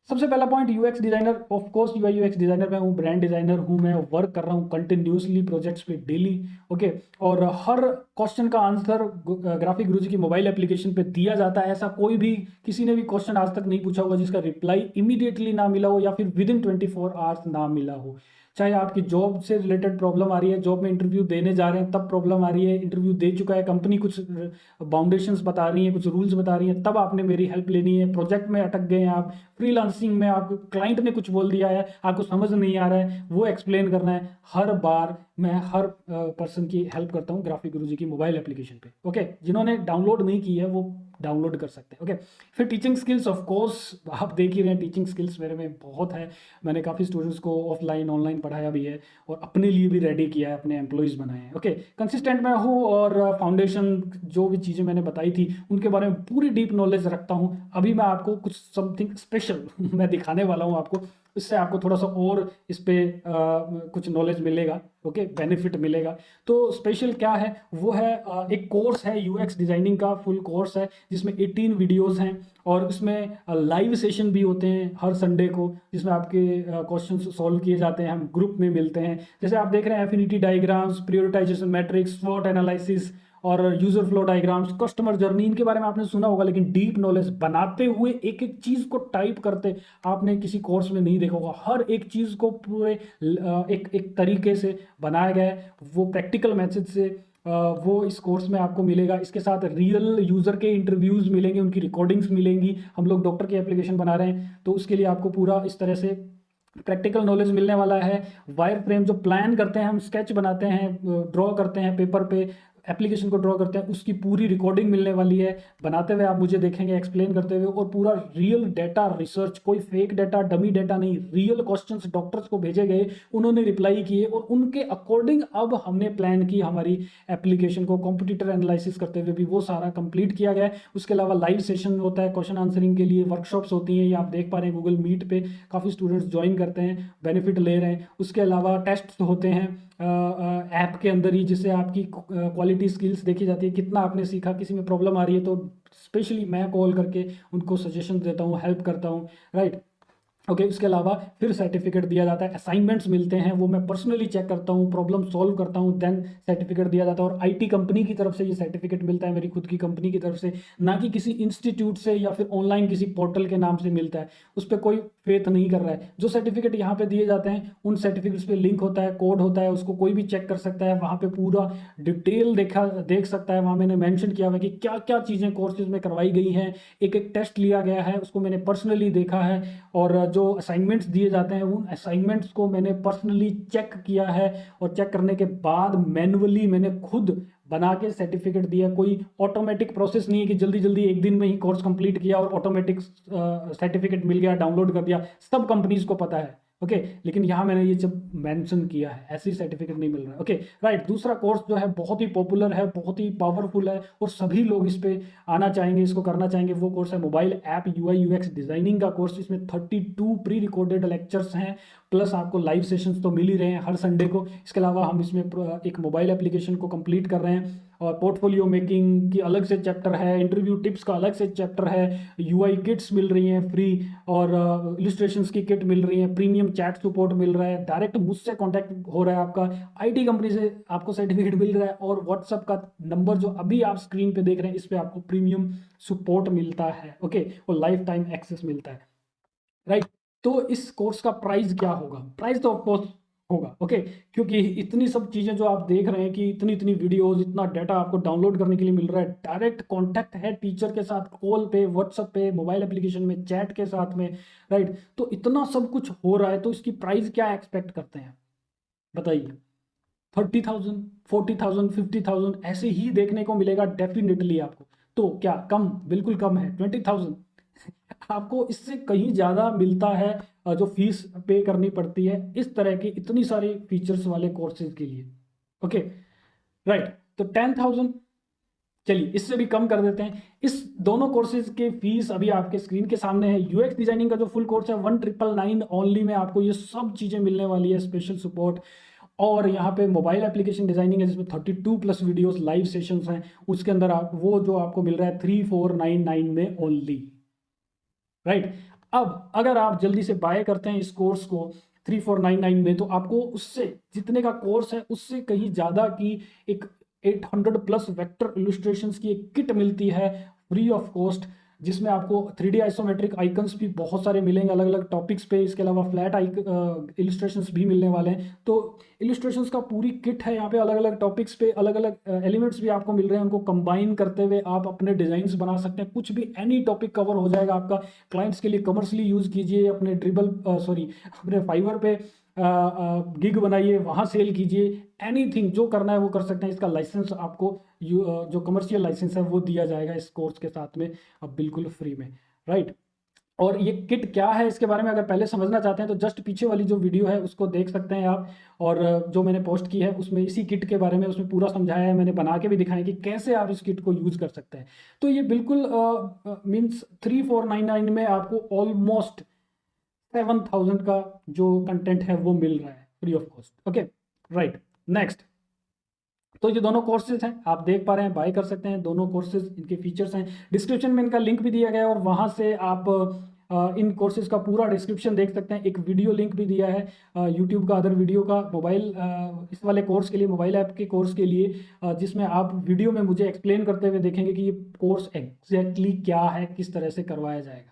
सबसे पहला point, UX designer, of course UI UX designer मैं हूँ, ब्रांड डिजाइनर हूँ, मैं वर्क कर रहा हूँ कंटिन्यूसली प्रोजेक्ट्स पे डेली। ओके, और हर क्वेश्चन का आंसर ग्राफिक गुरुजी की मोबाइल एप्लीकेशन पे दिया जाता है। ऐसा कोई भी, किसी ने भी क्वेश्चन आज तक नहीं पूछा होगा जिसका रिप्लाई इमीडिएटली ना मिला हो या फिर विदिन 24 आवर्स ना मिला हो। चाहे आपकी जॉब से रिलेटेड प्रॉब्लम आ रही है, जॉब में इंटरव्यू देने जा रहे हैं तब प्रॉब्लम आ रही है, इंटरव्यू दे चुका है, कंपनी कुछ बाउंडेशंस बता रही है, कुछ रूल्स बता रही है, तब आपने मेरी हेल्प लेनी है, प्रोजेक्ट में अटक गए हैं आप, फ्रीलांसिंग में आपको क्लाइंट ने कुछ बोल दिया है, आपको समझ नहीं आ रहा है, वो एक्सप्लेन करना है, हर बार मैं हर पर्सन की हेल्प करता हूँ ग्राफिक गुरुजी की मोबाइल एप्लीकेशन पे। ओके, जिन्होंने डाउनलोड नहीं की है वो डाउनलोड कर सकते हैं। ओके, फिर टीचिंग स्किल्स, ऑफ कोर्स आप देख ही रहे हैं, टीचिंग स्किल्स मेरे में बहुत है, मैंने काफ़ी स्टूडेंट्स को ऑफलाइन ऑनलाइन पढ़ाया भी है और अपने लिए भी रेडी किया है, अपने एम्प्लॉयज़ बनाए हैं। ओके, कंसिस्टेंट मैं हूँ और फाउंडेशन जो भी चीज़ें मैंने बताई थी उनके बारे में पूरी डीप नॉलेज रखता हूँ। अभी मैं आपको कुछ समथिंग स्पेशल मैं दिखाने वाला हूँ आपको, इससे आपको थोड़ा सा और इस पर कुछ नॉलेज मिलेगा। ओके, बेनिफिट मिलेगा। तो स्पेशल क्या है, वो है एक कोर्स है, यूएक्स डिज़ाइनिंग का फुल कोर्स है जिसमें 18 वीडियोस हैं और उसमें लाइव सेशन भी होते हैं हर संडे को, जिसमें आपके क्वेश्चंस सॉल्व किए जाते हैं, हम ग्रुप में मिलते हैं। जैसे आप देख रहे हैं एफिनिटी डायग्राम्स, प्रायोरिटाइजेशन मैट्रिक्स, स्वॉट एनालिसिस और user flow diagrams, customer journey, इनके बारे में आपने सुना होगा, लेकिन डीप नॉलेज बनाते हुए एक एक चीज़ को टाइप करते आपने किसी कोर्स में नहीं देखा होगा। हर एक चीज़ को पूरे एक एक तरीके से बनाया गया है, वो प्रैक्टिकल मेथड से वो इस कोर्स में आपको मिलेगा। इसके साथ रियल यूज़र के इंटरव्यूज़ मिलेंगे, उनकी रिकॉर्डिंग्स मिलेंगी। हम लोग डॉक्टर की एप्लीकेशन बना रहे हैं तो उसके लिए आपको पूरा इस तरह से प्रैक्टिकल नॉलेज मिलने वाला है। वायर फ्रेम जो प्लान करते हैं, हम स्केच बनाते हैं, ड्रॉ करते हैं पेपर पे, एप्लीकेशन को ड्रॉ करते हैं, उसकी पूरी रिकॉर्डिंग मिलने वाली है। बनाते हुए आप मुझे देखेंगे एक्सप्लेन करते हुए, और पूरा रियल डेटा रिसर्च, कोई फेक डेटा, डमी डेटा नहीं, रियल क्वेश्चंस डॉक्टर्स को भेजे गए, उन्होंने रिप्लाई किए और उनके अकॉर्डिंग अब हमने प्लान की हमारी एप्लीकेशन को। कॉम्पिटिटर एनालिसिस करते हुए भी वो सारा कंप्लीट किया गया है। उसके अलावा लाइव सेशन होता है क्वेश्चन आंसरिंग के लिए, वर्कशॉप्स होती हैं, ये आप देख पा रहे हैं गूगल मीट पे काफ़ी स्टूडेंट्स ज्वाइन करते हैं, बेनिफिट ले रहे हैं। उसके अलावा टेस्ट होते हैं ऐप के अंदर ही, जिससे आपकी क्वालिटी स्किल्स देखी जाती है, कितना आपने सीखा। किसी में प्रॉब्लम आ रही है तो स्पेशली मैं कॉल करके उनको सजेशन देता हूँ, हेल्प करता हूँ। राइट, ओके, उसके अलावा फिर सर्टिफिकेट दिया जाता है, असाइनमेंट्स मिलते हैं, वो मैं पर्सनली चेक करता हूँ, प्रॉब्लम सॉल्व करता हूँ, देन सर्टिफिकेट दिया जाता है। और आईटी कंपनी की तरफ से ये सर्टिफिकेट मिलता है, मेरी खुद की कंपनी की तरफ से, ना कि किसी इंस्टीट्यूट से या फिर ऑनलाइन किसी पोर्टल के नाम से मिलता है। उस पर कोई फेथ नहीं कर रहा है। जो सर्टिफिकेट यहाँ पे दिए जाते हैं उन सर्टिफिकेट्स पे लिंक होता है, कोड होता है, उसको कोई भी चेक कर सकता है, वहाँ पे पूरा डिटेल देख सकता है। वहाँ मैंने मेंशन किया हुआ है कि क्या क्या चीज़ें कोर्सेज में करवाई गई हैं, एक एक टेस्ट लिया गया है, उसको मैंने पर्सनली देखा है, और जो असाइनमेंट्स दिए जाते हैं उन असाइनमेंट्स को मैंने पर्सनली चेक किया है, और चेक करने के बाद मैनुअली मैंने खुद बना के सर्टिफिकेट दिया। कोई ऑटोमेटिक प्रोसेस नहीं है कि जल्दी जल्दी एक दिन में ही कोर्स कंप्लीट किया और ऑटोमेटिक सर्टिफिकेट मिल गया, डाउनलोड कर दिया। सब कंपनीज को पता है, ओके लेकिन यहाँ मैंने ये जब मेंशन किया है, ऐसी सर्टिफिकेट नहीं मिल रहा है। Okay right. दूसरा कोर्स जो है बहुत ही पॉपुलर है, बहुत ही पावरफुल है, और सभी लोग इस पे आना चाहेंगे, इसको करना चाहेंगे। वो कोर्स है mobile app UI UX designing का कोर्स। इसमें 32 प्री रिकॉर्डेड लेक्चर्स हैं, प्लस आपको लाइव सेशंस तो मिल ही रहे हैं हर संडे को। इसके अलावा हम इसमें एक मोबाइल एप्लीकेशन को कंप्लीट कर रहे हैं, और पोर्टफोलियो मेकिंग की अलग से चैप्टर है, इंटरव्यू टिप्स का अलग से चैप्टर है, UI किट्स मिल रही हैं फ्री, और इलस्ट्रेशंस की किट मिल रही है, प्रीमियम चैट सपोर्ट मिल रहा है, डायरेक्ट मुझसे कांटेक्ट हो रहा है आपका, IT कंपनी से आपको सर्टिफिकेट मिल रहा है, और व्हाट्सअप का नंबर जो अभी आप स्क्रीन पे देख रहे हैं इस पे आपको प्रीमियम सपोर्ट मिलता है, ओके, और लाइफ टाइम एक्सेस मिलता है, राइट। तो इस कोर्स का प्राइस क्या होगा? प्राइस तो ऑफकोर्स होगा, ओके, क्योंकि इतनी सब चीज़ें जो आप देख रहे हैं कि इतनी इतनी वीडियोस, इतना डाटा आपको डाउनलोड करने के लिए मिल रहा है, डायरेक्ट कांटेक्ट है टीचर के साथ, कॉल पे, व्हाट्सएप पे, मोबाइल एप्लीकेशन में, चैट के साथ में, राइट। तो इतना सब कुछ हो रहा है, तो इसकी प्राइस क्या एक्सपेक्ट करते हैं बताइए? 30,000, 40,000, 50,000 ऐसे ही देखने को मिलेगा डेफिनेटली आपको। तो क्या कम? बिल्कुल कम है। 20,000 आपको इससे कहीं ज़्यादा मिलता है, जो फीस पे करनी पड़ती है इस तरह की इतनी सारी फीचर्स वाले कोर्सेज के लिए, ओके राइट। तो 10,000, चलिए इससे भी कम कर देते हैं। इस दोनों कोर्सेज के फीस अभी आपके स्क्रीन के सामने है। UX डिजाइनिंग का जो फुल कोर्स है 1,999 ओनली में आपको ये सब चीज़ें मिलने वाली है, स्पेशल सपोर्ट। और यहाँ पे मोबाइल एप्लीकेशन डिजाइनिंग है जिसमें 32 प्लस वीडियोस, लाइव सेशंस हैं, उसके अंदर आप वो जो आपको मिल रहा है 3,499 में ओनली, राइट। अब अगर आप जल्दी से बाय करते हैं इस कोर्स को 3,499 में, तो आपको उससे जितने का कोर्स है उससे कहीं ज़्यादा की एक 800 प्लस वेक्टर इलस्ट्रेशंस की एक किट मिलती है फ्री ऑफ कॉस्ट, जिसमें आपको 3D आइसोमेट्रिक आइकन्स भी बहुत सारे मिलेंगे अलग अलग टॉपिक्स पे। इसके अलावा फ्लैट इलस्ट्रेशंस भी मिलने वाले हैं। तो इलस्ट्रेशंस का पूरी किट है यहाँ पे, अलग अलग टॉपिक्स पे अलग अलग एलिमेंट्स भी आपको मिल रहे हैं, उनको कंबाइन करते हुए आप अपने डिजाइन्स बना सकते हैं। कुछ भी एनी टॉपिक कवर हो जाएगा आपका। क्लाइंट्स के लिए कमर्शियली यूज़ कीजिए, अपने अपने फाइवर पे गिग बनाइए, वहाँ सेल कीजिए, एनीथिंग जो करना है वो कर सकते हैं। इसका लाइसेंस आपको जो कमर्शियल लाइसेंस है वो दिया जाएगा इस कोर्स के साथ में, अब बिल्कुल फ्री में, राइट। और ये किट क्या है इसके बारे में अगर पहले समझना चाहते हैं तो जस्ट पीछे वाली जो वीडियो है उसको देख सकते हैं आप, और जो मैंने पोस्ट की है उसमें इसी किट के बारे में उसमें पूरा समझाया है, मैंने बना के भी दिखाया कि कैसे आप इस किट को यूज़ कर सकते हैं। तो ये बिल्कुल मीन्स 3,499 में आपको ऑलमोस्ट 7,000 का जो कंटेंट है वो मिल रहा है free of cost, okay right. Next, तो ये दोनों कोर्सेज हैं, आप देख पा रहे हैं, बाय कर सकते हैं दोनों कोर्सेज। इनके फीचर्स हैं, डिस्क्रिप्शन में इनका लिंक भी दिया गया है, और वहाँ से आप इन कोर्सेज का पूरा डिस्क्रिप्शन देख सकते हैं। एक वीडियो लिंक भी दिया है यूट्यूब का, अदर वीडियो का, मोबाइल इस वाले कोर्स के लिए, मोबाइल ऐप के कोर्स के लिए, जिसमें आप वीडियो में मुझे एक्सप्लेन करते हुए देखेंगे कि ये कोर्स एग्जैक्टली क्या है, किस तरह से करवाया जाएगा।